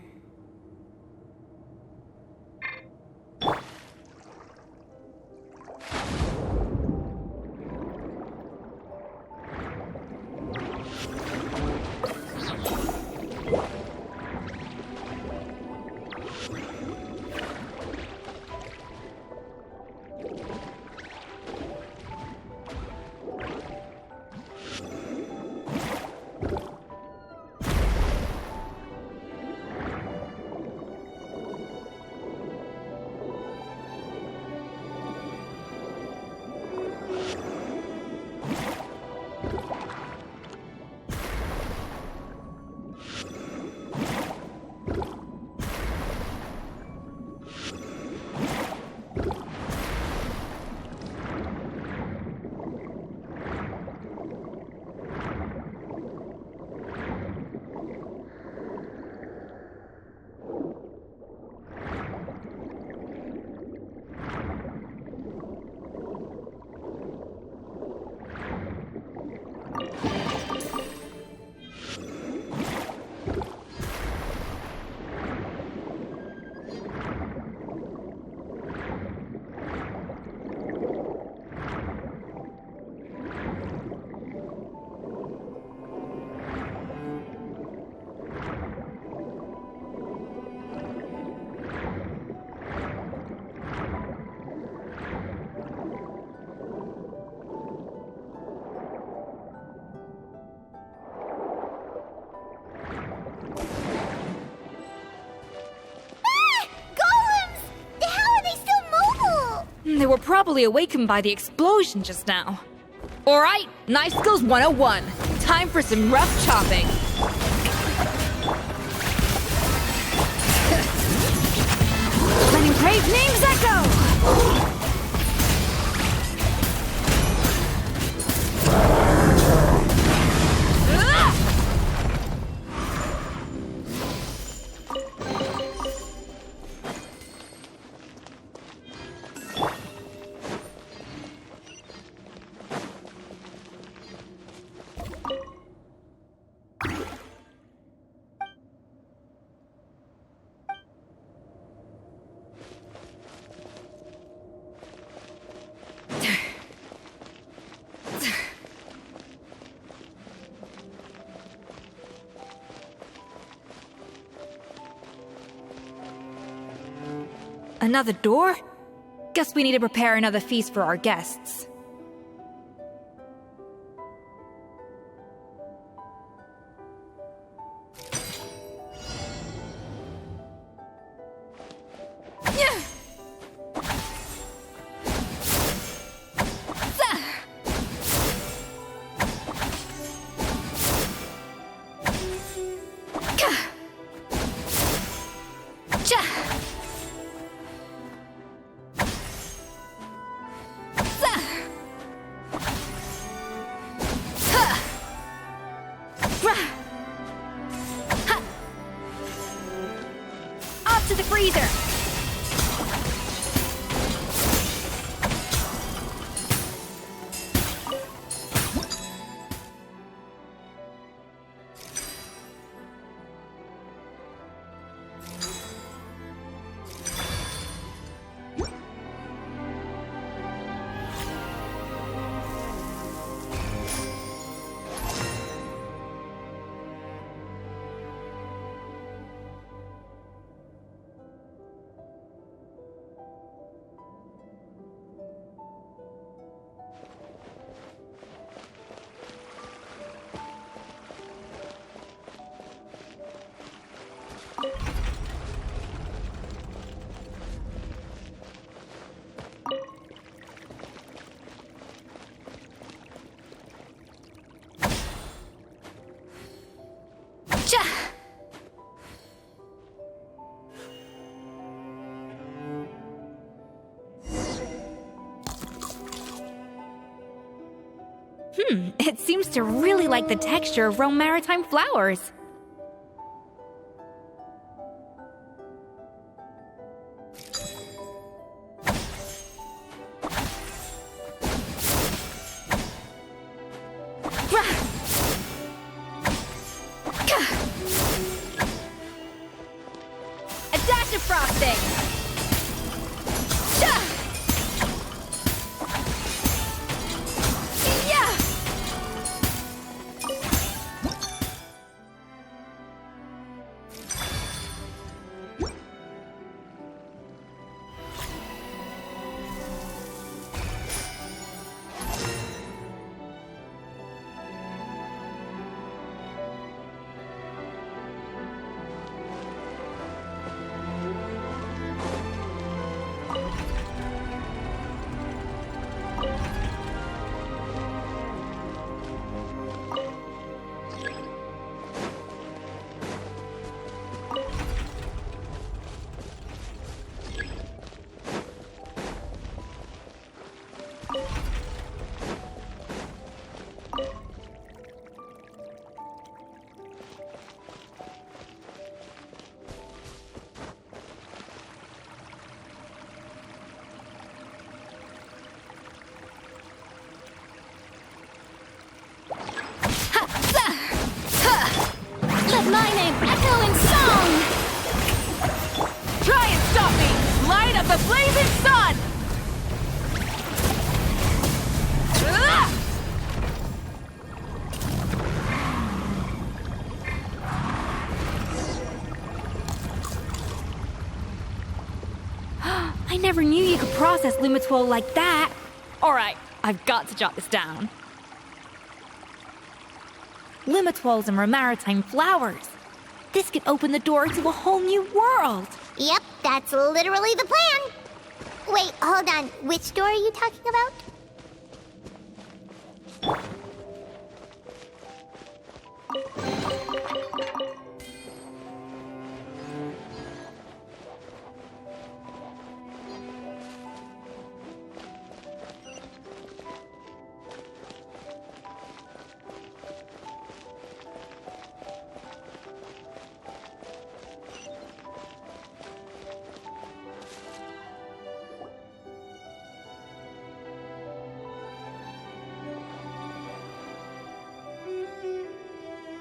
They were probably awakened by the explosion just now. Alright, Knife Skills 101. Time for some rough chopping. Let engraved names echo! Another door? Guess we need to prepare another feast for our guests. Off to the freezer! It seems to really like the texture of Rome maritime flowers. A dash of frosting! Let my name echo in song! Try and stop me! Light up the blazing sun! I never knew you could process Lumitwol like that. Alright, I've got to jot this down. Lumitwols and maritime flowers. This could open the door to a whole new world. Yep, that's literally the plan. Wait, hold on. Which door are you talking about?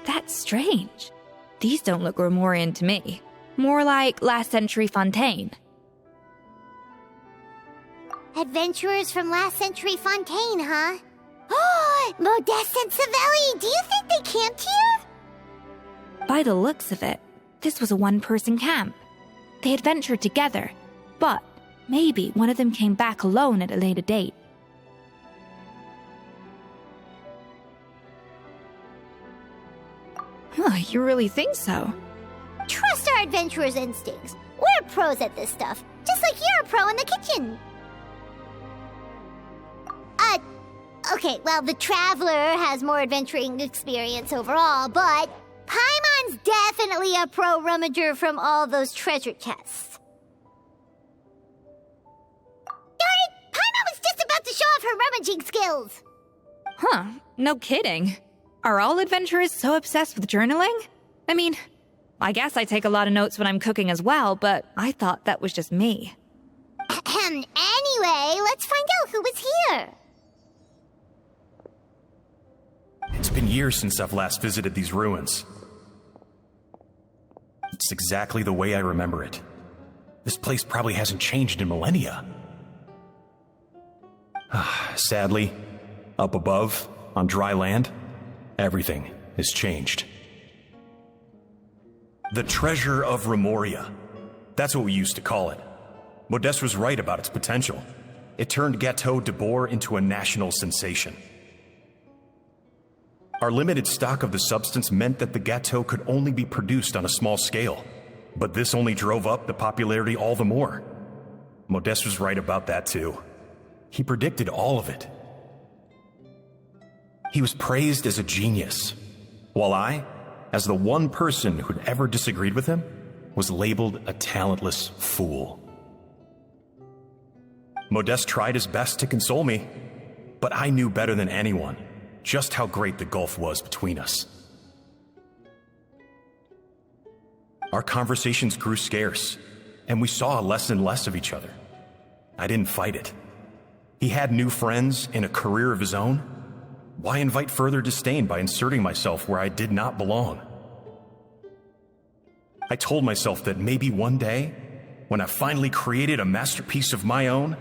That's strange. These don't look Romorian to me. More like last century Fontaine. Adventurers from last century Fontaine, huh? Oh, Modeste and Savelli, do you think they camped here? By the looks of it, this was a one-person camp. They adventured together, but maybe one of them came back alone at a later date. You really think so? Trust our adventurers' instincts. We're pros at this stuff, just like you're a pro in the kitchen. Okay, well, the Traveler has more adventuring experience overall, but Paimon's definitely a pro rummager from all those treasure chests. Darn it! Paimon was just about to show off her rummaging skills! Huh, no kidding. Are all adventurers so obsessed with journaling? I mean, I guess I take a lot of notes when I'm cooking as well, but I thought that was just me. Anyway, let's find out who was here. It's been years since I've last visited these ruins. It's exactly the way I remember it. This place probably hasn't changed in millennia. Sadly, up above, on dry land, everything has changed. The treasure of Remoria. That's what we used to call it. Modeste was right about its potential. It turned Gâteau de Bourg into a national sensation. Our limited stock of the substance meant that the gâteau could only be produced on a small scale, but this only drove up the popularity all the more. Modeste was right about that too. He predicted all of it. He was praised as a genius, while I, as the one person who'd ever disagreed with him, was labeled a talentless fool. Modeste tried his best to console me, but I knew better than anyone just how great the gulf was between us. Our conversations grew scarce, and we saw less and less of each other. I didn't fight it. He had new friends and a career of his own. Why invite further disdain by inserting myself where I did not belong? I told myself that maybe one day, when I finally created a masterpiece of my own,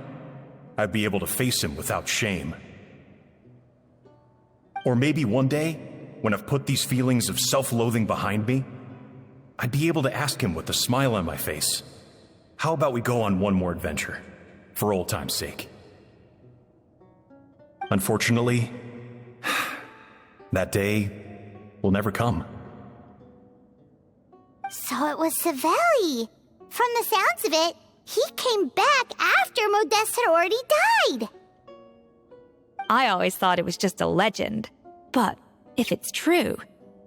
I'd be able to face him without shame. Or maybe one day, when I've put these feelings of self-loathing behind me, I'd be able to ask him with a smile on my face, how about we go on one more adventure, for old time's sake? Unfortunately, that day will never come. So it was Savelli. From the sounds of it, he came back after Modeste had already died. I always thought it was just a legend. But if it's true,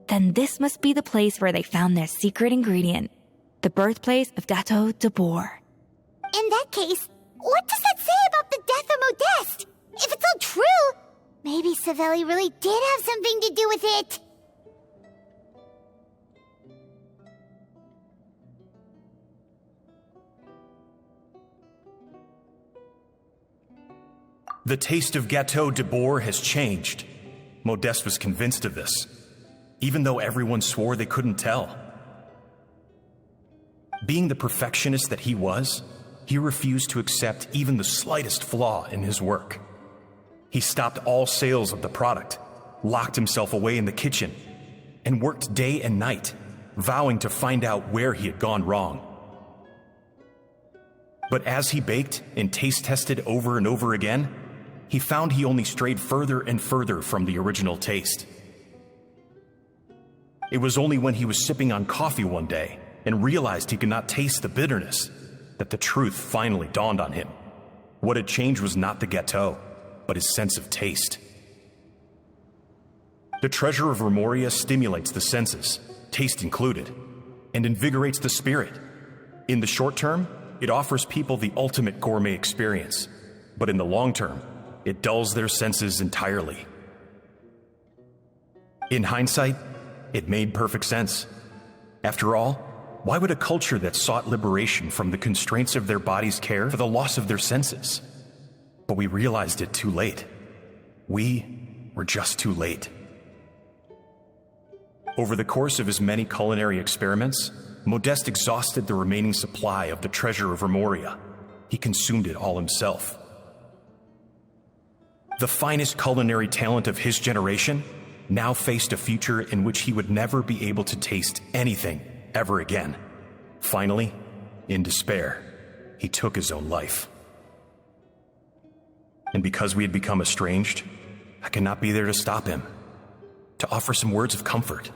then this must be the place where they found their secret ingredient, the birthplace of Gâteau de Bourg. In that case, what does that say about the death of Modeste? If it's all true, maybe Savelli really did have something to do with it. The taste of Gâteau de Bourg has changed. Modeste was convinced of this, even though everyone swore they couldn't tell. Being the perfectionist that he was, he refused to accept even the slightest flaw in his work. He stopped all sales of the product, locked himself away in the kitchen, and worked day and night, vowing to find out where he had gone wrong. But as he baked and taste tested over and over again, he found he only strayed further and further from the original taste. It was only when he was sipping on coffee one day and realized he could not taste the bitterness that the truth finally dawned on him. What had changed was not the gâteau, but his sense of taste. The treasure of Remoria stimulates the senses, taste included, and invigorates the spirit. In the short term, it offers people the ultimate gourmet experience, but in the long term, it dulls their senses entirely. In hindsight, it made perfect sense. After all, why would a culture that sought liberation from the constraints of their bodies care for the loss of their senses? But we realized it too late. We were just too late. Over the course of his many culinary experiments, Modeste exhausted the remaining supply of the treasure of Remoria. He consumed it all himself. The finest culinary talent of his generation now faced a future in which he would never be able to taste anything ever again. Finally, in despair, he took his own life. And because we had become estranged, I could not be there to stop him, to offer some words of comfort,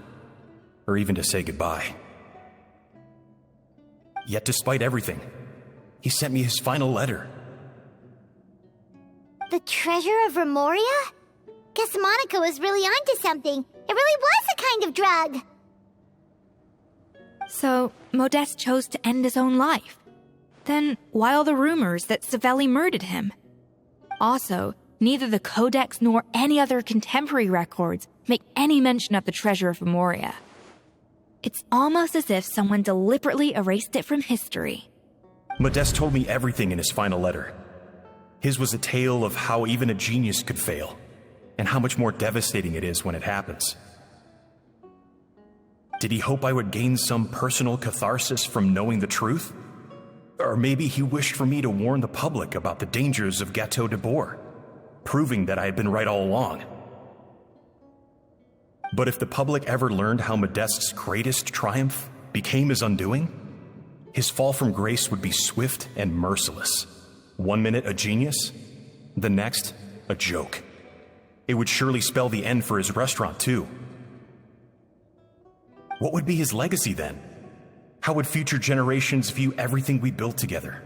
or even to say goodbye. Yet despite everything, he sent me his final letter. The treasure of Remoria? Guess Monica was really onto something. It really was a kind of drug. So, Modeste chose to end his own life. Then, why all the rumors that Savelli murdered him? Also, neither the Codex nor any other contemporary records make any mention of the treasure of Remoria. It's almost as if someone deliberately erased it from history. Modeste told me everything in his final letter. His was a tale of how even a genius could fail, and how much more devastating it is when it happens. Did he hope I would gain some personal catharsis from knowing the truth? Or maybe he wished for me to warn the public about the dangers of Gâteau de Bourg, proving that I had been right all along. But if the public ever learned how Modeste's greatest triumph became his undoing, his fall from grace would be swift and merciless. 1 minute a genius, the next a joke. It would surely spell the end for his restaurant, too. What would be his legacy then? How would future generations view everything we built together?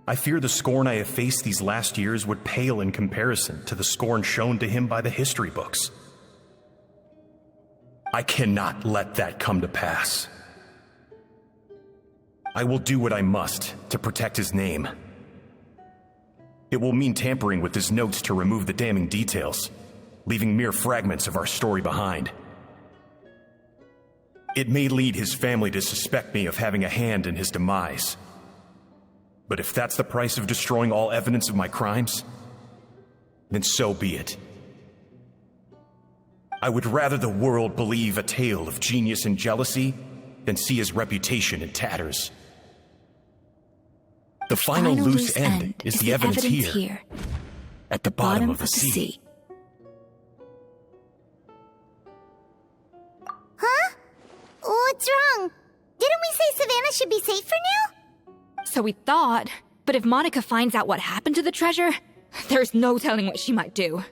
I fear the scorn I have faced these last years would pale in comparison to the scorn shown to him by the history books. I cannot let that come to pass. I will do what I must to protect his name. It will mean tampering with his notes to remove the damning details, leaving mere fragments of our story behind. It may lead his family to suspect me of having a hand in his demise. But if that's the price of destroying all evidence of my crimes, then so be it. I would rather the world believe a tale of genius and jealousy than see his reputation in tatters. The final loose end is the evidence here, at the bottom of the sea. Huh? What's wrong? Didn't we say Savannah should be safe for now? So we thought, but if Monica finds out what happened to the treasure, there's no telling what she might do.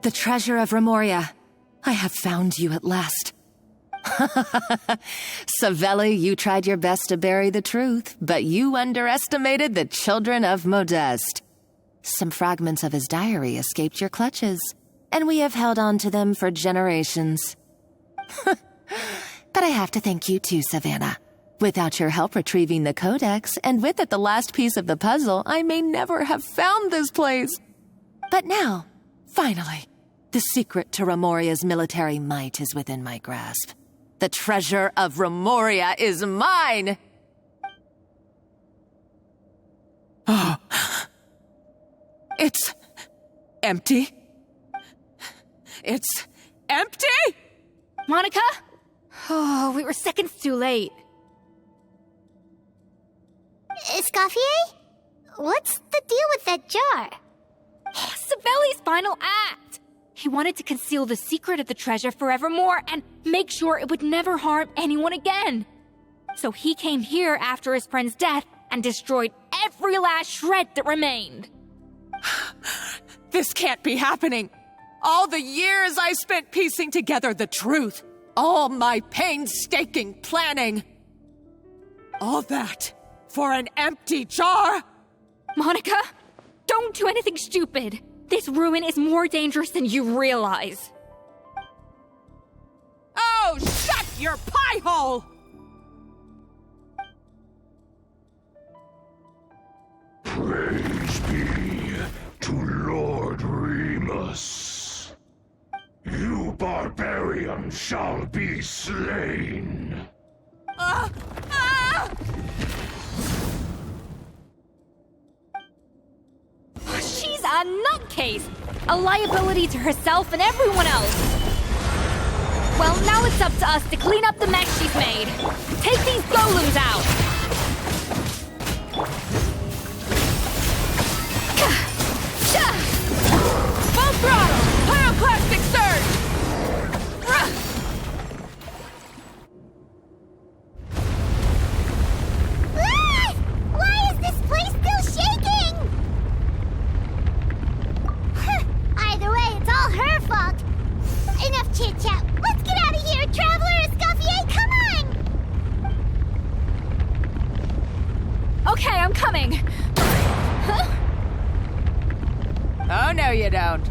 The treasure of Remoria. I have found you at last. Savelli, you tried your best to bury the truth, but you underestimated the children of Modeste. Some fragments of his diary escaped your clutches, and we have held on to them for generations. But I have to thank you too, Savannah. Without your help retrieving the Codex, and with it the last piece of the puzzle, I may never have found this place. But now, finally, the secret to Remoria's military might is within my grasp. The treasure of Remoria is mine! Oh. It's empty. It's empty? Monica? Oh, we were seconds too late. Escoffier? What's the deal with that jar? Savelli's final act! He wanted to conceal the secret of the treasure forevermore and make sure it would never harm anyone again. So he came here after his friend's death and destroyed every last shred that remained. This can't be happening. All the years I spent piecing together the truth. All my painstaking planning. All that for an empty jar? Monica, don't do anything stupid. This ruin is more dangerous than you realize. Oh, shut your pie hole! Praise be to Lord Remus. You barbarian shall be slain. She's a nutcase! A liability to herself and everyone else! Well, now it's up to us to clean up the mess she's made. Take these golems out! Full throttle! Pyroclastic surge! Why is this place still shaking? Either way, it's all her fault. Enough chit-chat. Let's Okay, I'm coming. Huh? Oh, no, you don't.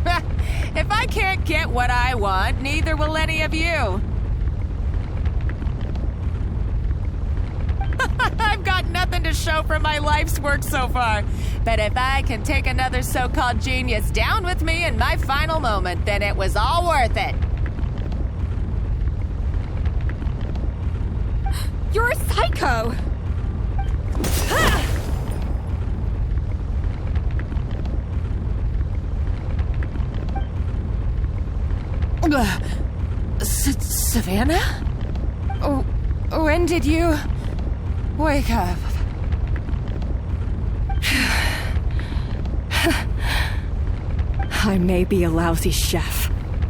If I can't get what I want, neither will any of you. I've got nothing to show for my life's work so far. But if I can take another so-called genius down with me in my final moment, then it was all worth it. You're a psycho! Savannah? Oh, when did you wake up? I may be a lousy chef,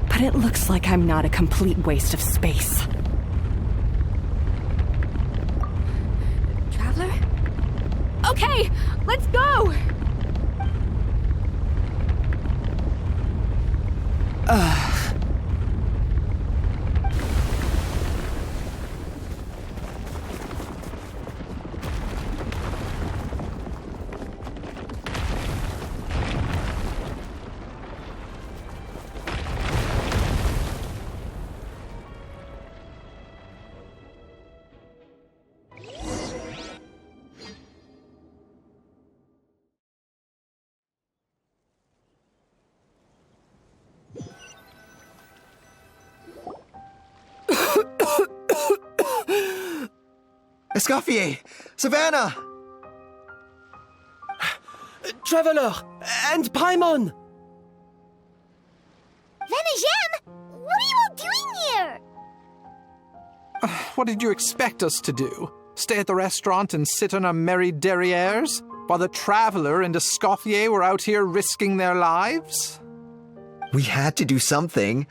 but it looks like I'm not a complete waste of space. Traveler? Okay, let's go! Escoffier! Savannah! Traveler! And Paimon! Venejem! What are you all doing here? What did you expect us to do? Stay at the restaurant and sit on our merry derrieres? While the Traveler and Escoffier were out here risking their lives? We had to do something.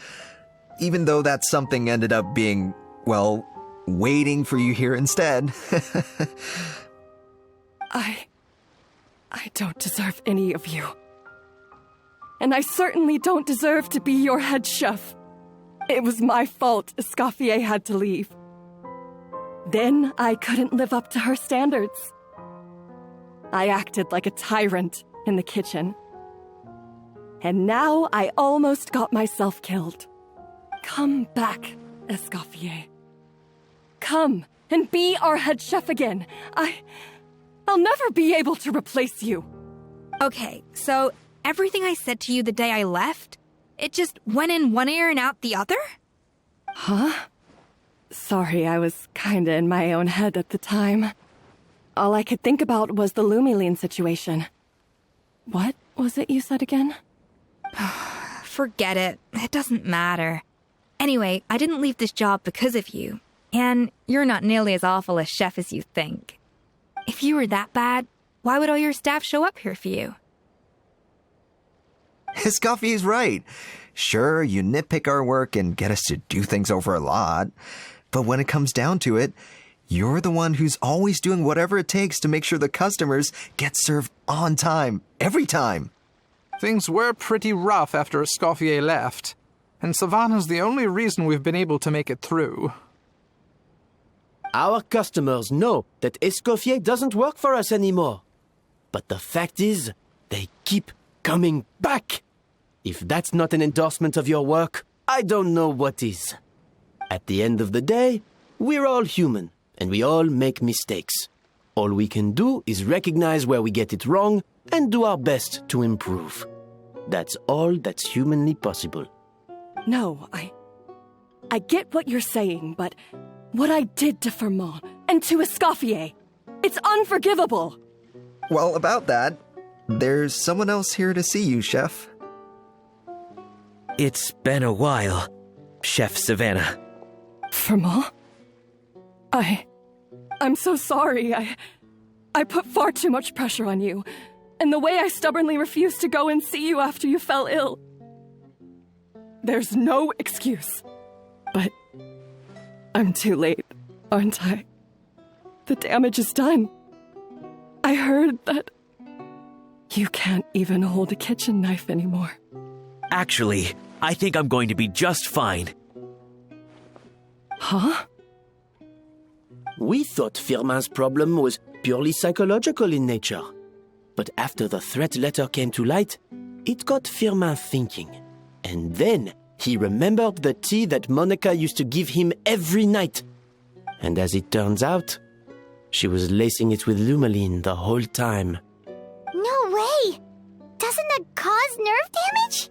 Even though that something ended up being, well, waiting for you here instead. I don't deserve any of you. And I certainly don't deserve to be your head chef. It was my fault Escoffier had to leave. Then I couldn't live up to her standards. I acted like a tyrant in the kitchen. And now I almost got myself killed. Come back, Escoffier. Come and be our head chef again. I'll never be able to replace you. Okay, so everything I said to you the day I left, it just went in one ear and out the other? Huh? Sorry, I was kinda in my own head at the time. All I could think about was the Lumiline situation. What was it you said again? Forget it. It doesn't matter. Anyway, I didn't leave this job because of you. And you're not nearly as awful a chef as you think. If you were that bad, why would all your staff show up here for you? Escoffier's right. Sure, you nitpick our work and get us to do things over a lot. But when it comes down to it, you're the one who's always doing whatever it takes to make sure the customers get served on time, every time. Things were pretty rough after Escoffier left, and Savannah's the only reason we've been able to make it through. Our customers know that Escoffier doesn't work for us anymore. But the fact is, they keep coming back. If that's not an endorsement of your work, I don't know what is. At the end of the day, we're all human, and we all make mistakes. All we can do is recognize where we get it wrong and do our best to improve. That's all that's humanly possible. No, I get what you're saying, but what I did to Fermont and to Escoffier, it's unforgivable. Well, about that, there's someone else here to see you, Chef. It's been a while, Chef Savannah. Fermont? I'm so sorry. I put far too much pressure on you. And the way I stubbornly refused to go and see you after you fell ill. There's no excuse. But I'm too late, aren't I? The damage is done. I heard that you can't even hold a kitchen knife anymore. Actually, I think I'm going to be just fine. Huh? We thought Firmin's problem was purely psychological in nature. But after the threat letter came to light, it got Firmin thinking. And then he remembered the tea that Monica used to give him every night. And as it turns out, she was lacing it with Lumaline the whole time. No way! Doesn't that cause nerve damage?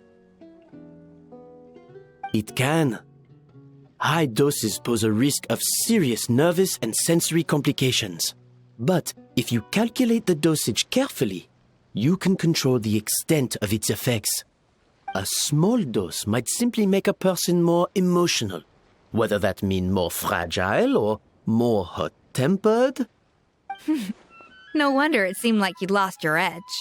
It can. High doses pose a risk of serious nervous and sensory complications. But if you calculate the dosage carefully, you can control the extent of its effects. A small dose might simply make a person more emotional, whether that means more fragile or more hot-tempered. No wonder it seemed like you'd lost your edge.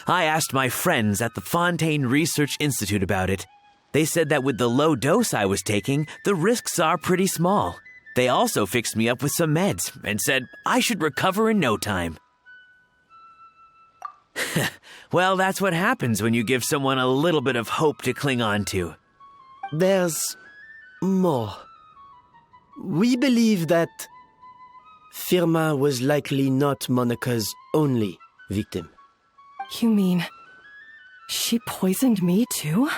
I asked my friends at the Fontaine Research Institute about it. They said that with the low dose I was taking, the risks are pretty small. They also fixed me up with some meds and said I should recover in no time. Well, that's what happens when you give someone a little bit of hope to cling on to. There's more. We believe that Firmin was likely not Monica's only victim. You mean she poisoned me too?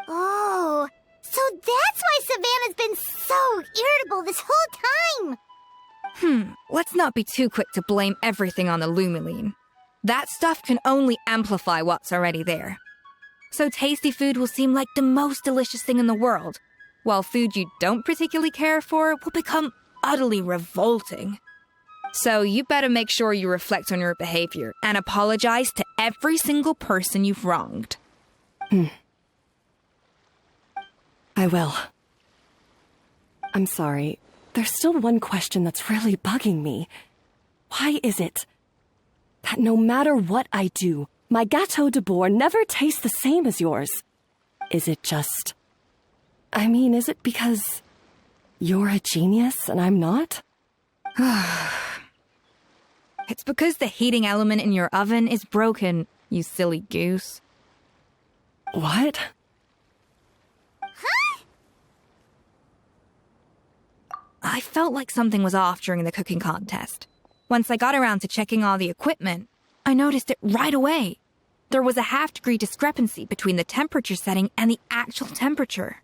Oh, so that's why Savannah's been so irritable this whole time! Let's not be too quick to blame everything on the Lumaline. That stuff can only amplify what's already there. So tasty food will seem like the most delicious thing in the world, while food you don't particularly care for will become utterly revolting. So you better make sure you reflect on your behavior and apologize to every single person you've wronged. I will. I'm sorry. There's still one question that's really bugging me. Why is it that no matter what I do, my Gâteau de Bourg never tastes the same as yours? Is it just... is it because you're a genius and I'm not? It's because the heating element in your oven is broken, you silly goose. What? I felt like something was off during the cooking contest. Once I got around to checking all the equipment, I noticed it right away. There was a half-degree discrepancy between the temperature setting and the actual temperature.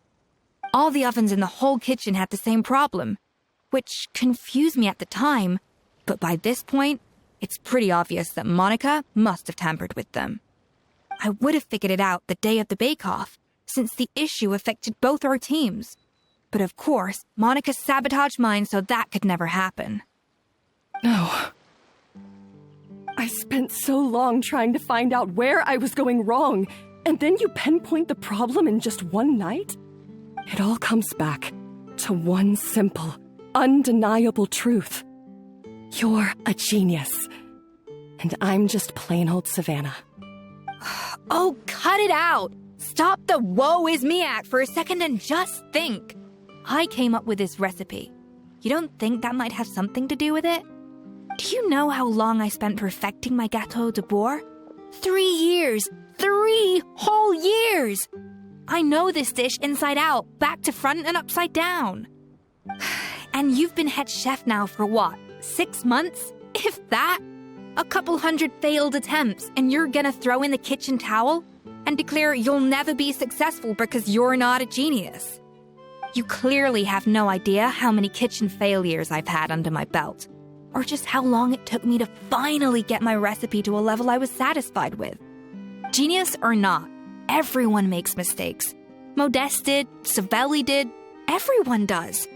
All the ovens in the whole kitchen had the same problem, which confused me at the time, but by this point, it's pretty obvious that Monica must have tampered with them. I would have figured it out the day of the bake-off, since the issue affected both our teams. But of course, Monica sabotaged mine so that could never happen. No. I spent so long trying to find out where I was going wrong, and then you pinpoint the problem in just one night? It all comes back to one simple, undeniable truth. You're a genius, and I'm just plain old Savannah. Oh, cut it out! Stop the woe is me act for a second and just think. I came up with this recipe. You don't think that might have something to do with it? Do you know how long I spent perfecting my Gâteau de Bourg? 3 years! 3 whole years! I know this dish inside out, back to front and upside down. And you've been head chef now for what, 6 months? If that? A couple hundred failed attempts, and you're gonna throw in the kitchen towel and declare you'll never be successful because you're not a genius. You clearly have no idea how many kitchen failures I've had under my belt, or just how long it took me to finally get my recipe to a level I was satisfied with. Genius or not, everyone makes mistakes. Modeste did, Savelli did, everyone does.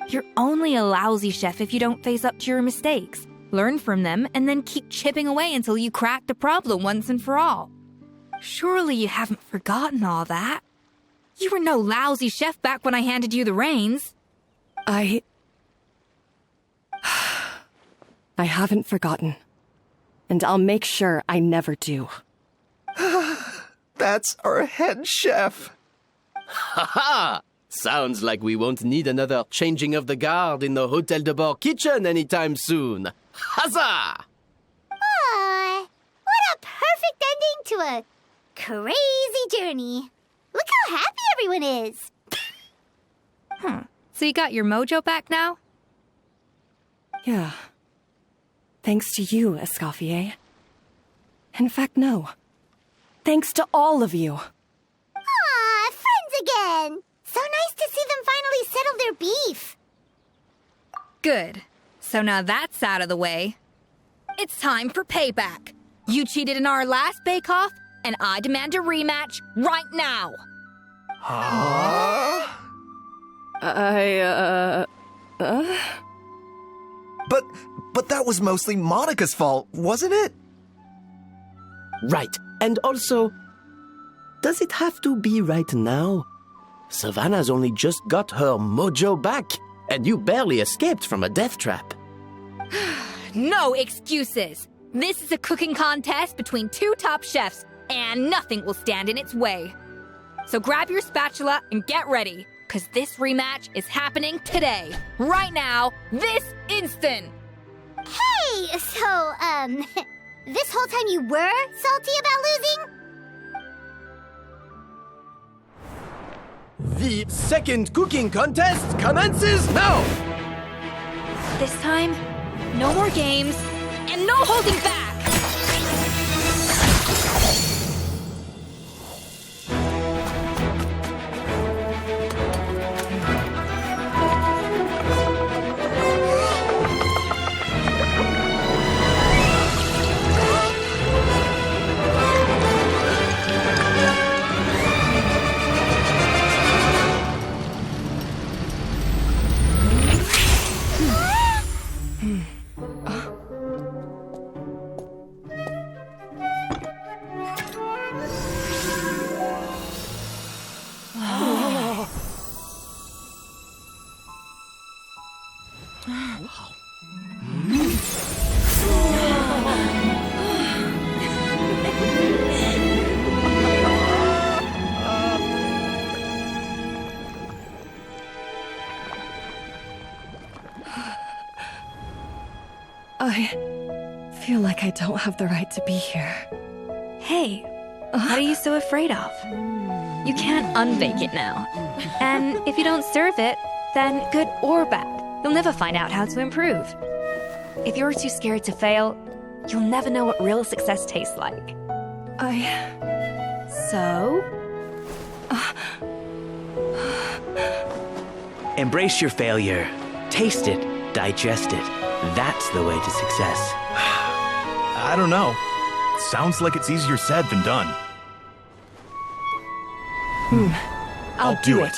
You're only a lousy chef if you don't face up to your mistakes, learn from them, and then keep chipping away until you crack the problem once and for all. Surely you haven't forgotten all that. You were no lousy chef back when I handed you the reins. I haven't forgotten. And I'll make sure I never do. That's our head chef. Ha ha! Sounds like we won't need another changing of the guard in the Hôtel de Bord kitchen anytime soon. Huzzah! Aw, what a perfect ending to a crazy journey. Look how happy everyone is. So you got your mojo back now? Yeah, thanks to you, Escoffier. In fact, no. Thanks to all of you. Aw, friends again! So nice to see them finally settle their beef. Good. So now that's out of the way. It's time for payback. You cheated in our last bake-off, and I demand a rematch right now. Huh? But that was mostly Monica's fault, wasn't it? Right. And also, does it have to be right now? Savannah's only just got her mojo back, and you barely escaped from a death trap. No excuses. This is a cooking contest between two top chefs, and nothing will stand in its way. So grab your spatula and get ready, because this rematch is happening today, right now, this instant. Hey, so, this whole time you were salty about losing? The second cooking contest commences now! This time, no more games, and no holding back! I feel like I don't have the right to be here. Hey, what are you so afraid of? You can't unbake it now. And if you don't serve it, then good or bad, you'll never find out how to improve. If you're too scared to fail, you'll never know what real success tastes like. So? Embrace your failure. Taste it. Digest it. That's the way to success. I don't know. Sounds like it's easier said than done. I'll do it.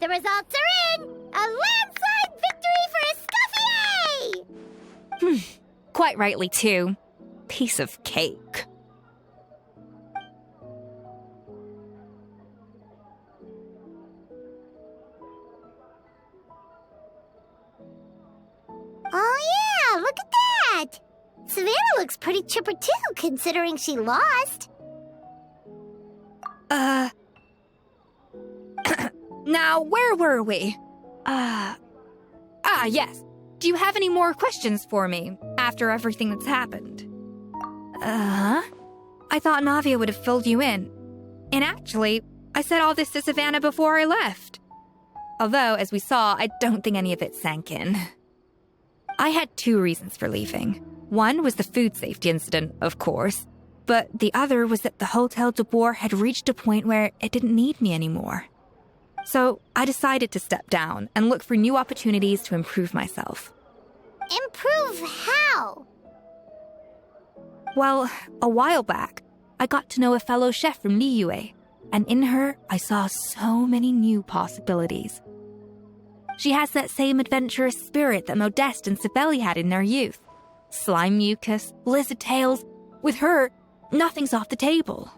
The results are in! A landslide victory for Escoffier! Quite rightly, too. Piece of cake. Oh yeah, look at that! Savannah looks pretty chipper too, considering she lost. Now, where were we? Yes. Do you have any more questions for me after everything that's happened? I thought Navia would have filled you in. And actually, I said all this to Savannah before I left. Although, as we saw, I don't think any of it sank in. I had two reasons for leaving. One was the food safety incident, of course, but the other was that the Hotel de Boer had reached a point where it didn't need me anymore. So I decided to step down and look for new opportunities to improve myself. Improve how? Well, a while back, I got to know a fellow chef from Liyue, and in her, I saw so many new possibilities. She has that same adventurous spirit that Modeste and Sibeli had in their youth. Slime mucus, lizard tails. With her, nothing's off the table.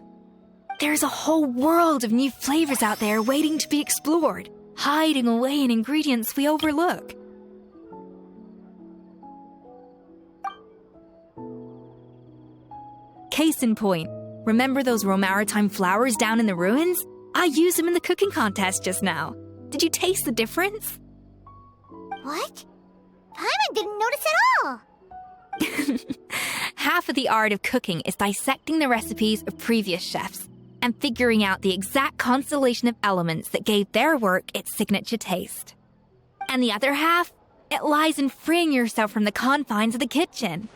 There's a whole world of new flavors out there waiting to be explored, hiding away in ingredients we overlook. Case in point, remember those Romaritime flowers down in the ruins? I used them in the cooking contest just now. Did you taste the difference? What? Paimon didn't notice at all! half of the art of cooking is dissecting the recipes of previous chefs and figuring out the exact constellation of elements that gave their work its signature taste. And the other half, it lies in freeing yourself from the confines of the kitchen.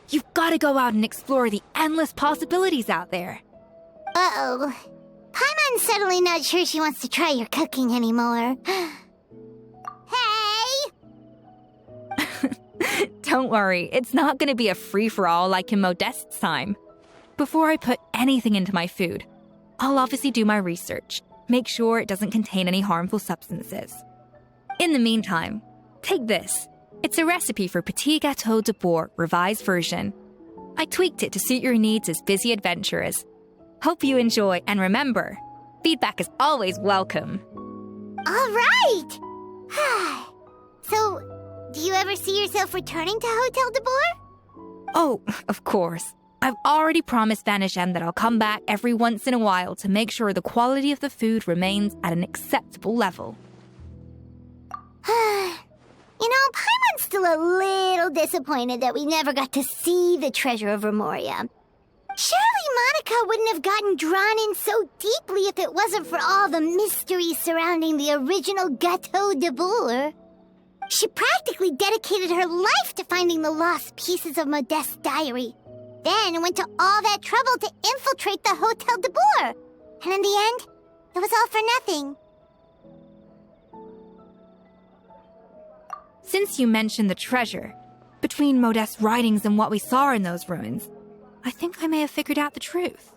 You've got to go out and explore the endless possibilities out there. Uh-oh. Paimon's suddenly not sure she wants to try your cooking anymore. Hey! Don't worry, it's not going to be a free-for-all like in Modeste's time. Before I put anything into my food, I'll obviously do my research, make sure it doesn't contain any harmful substances. In the meantime, take this. It's a recipe for Petit Gâteau de Bourg revised version. I tweaked it to suit your needs as busy adventurers. Hope you enjoy, and remember, feedback is always welcome. All right! So, do you ever see yourself returning to Hotel de Bourg? Oh, of course. I've already promised Vanishem that I'll come back every once in a while to make sure the quality of the food remains at an acceptable level. You know, Paimon's still a little disappointed that we never got to see the treasure of Remoria. Surely Monica wouldn't have gotten drawn in so deeply if it wasn't for all the mystery surrounding the original Gâteau de Bourg. She practically dedicated her life to finding the lost pieces of Modeste's diary. Then went to all that trouble to infiltrate the Hotel de Bourg. And in the end, it was all for nothing. Since you mentioned the treasure, between Modeste's writings and what we saw in those ruins, I think I may have figured out the truth.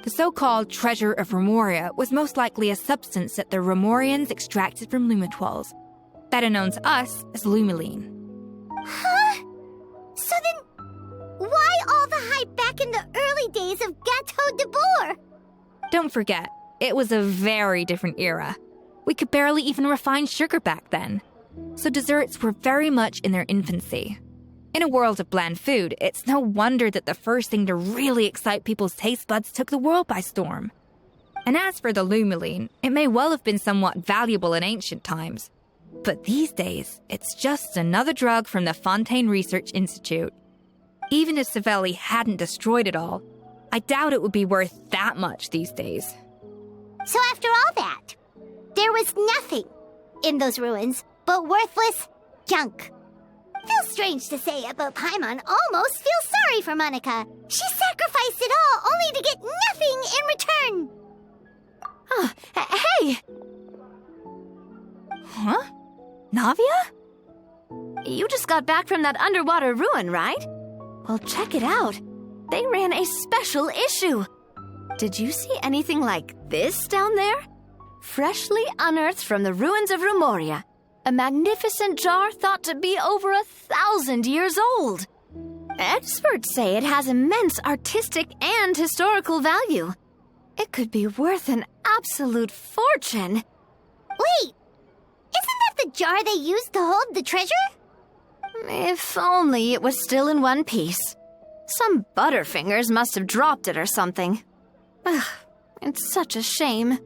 The so-called treasure of Remoria was most likely a substance that the Remorians extracted from Lumitoiles, better known to us as Lumiline. Huh? So then, why all the hype back in the early days of Gâteau de Bourg? Don't forget, it was a very different era. We could barely even refine sugar back then, so desserts were very much in their infancy. In a world of bland food, it's no wonder that the first thing to really excite people's taste buds took the world by storm. And as for the Lumiline, it may well have been somewhat valuable in ancient times. But these days, it's just another drug from the Fontaine Research Institute. Even if Savelli hadn't destroyed it all, I doubt it would be worth that much these days. So after all that, there was nothing in those ruins but worthless junk. Feels strange to say it, but Paimon almost feels sorry for Monica. She sacrificed it all only to get nothing in return. Hey! Huh? Navia? You just got back from that underwater ruin, right? Well, check it out. They ran a special issue. Did you see anything like this down there? Freshly unearthed from the ruins of Remoria. A magnificent jar thought to be over 1,000 years old. Experts say it has immense artistic and historical value. It could be worth an absolute fortune. Wait, isn't that the jar they used to hold the treasure? If only it was still in one piece. Some butterfingers must have dropped it or something. Ugh, it's such a shame.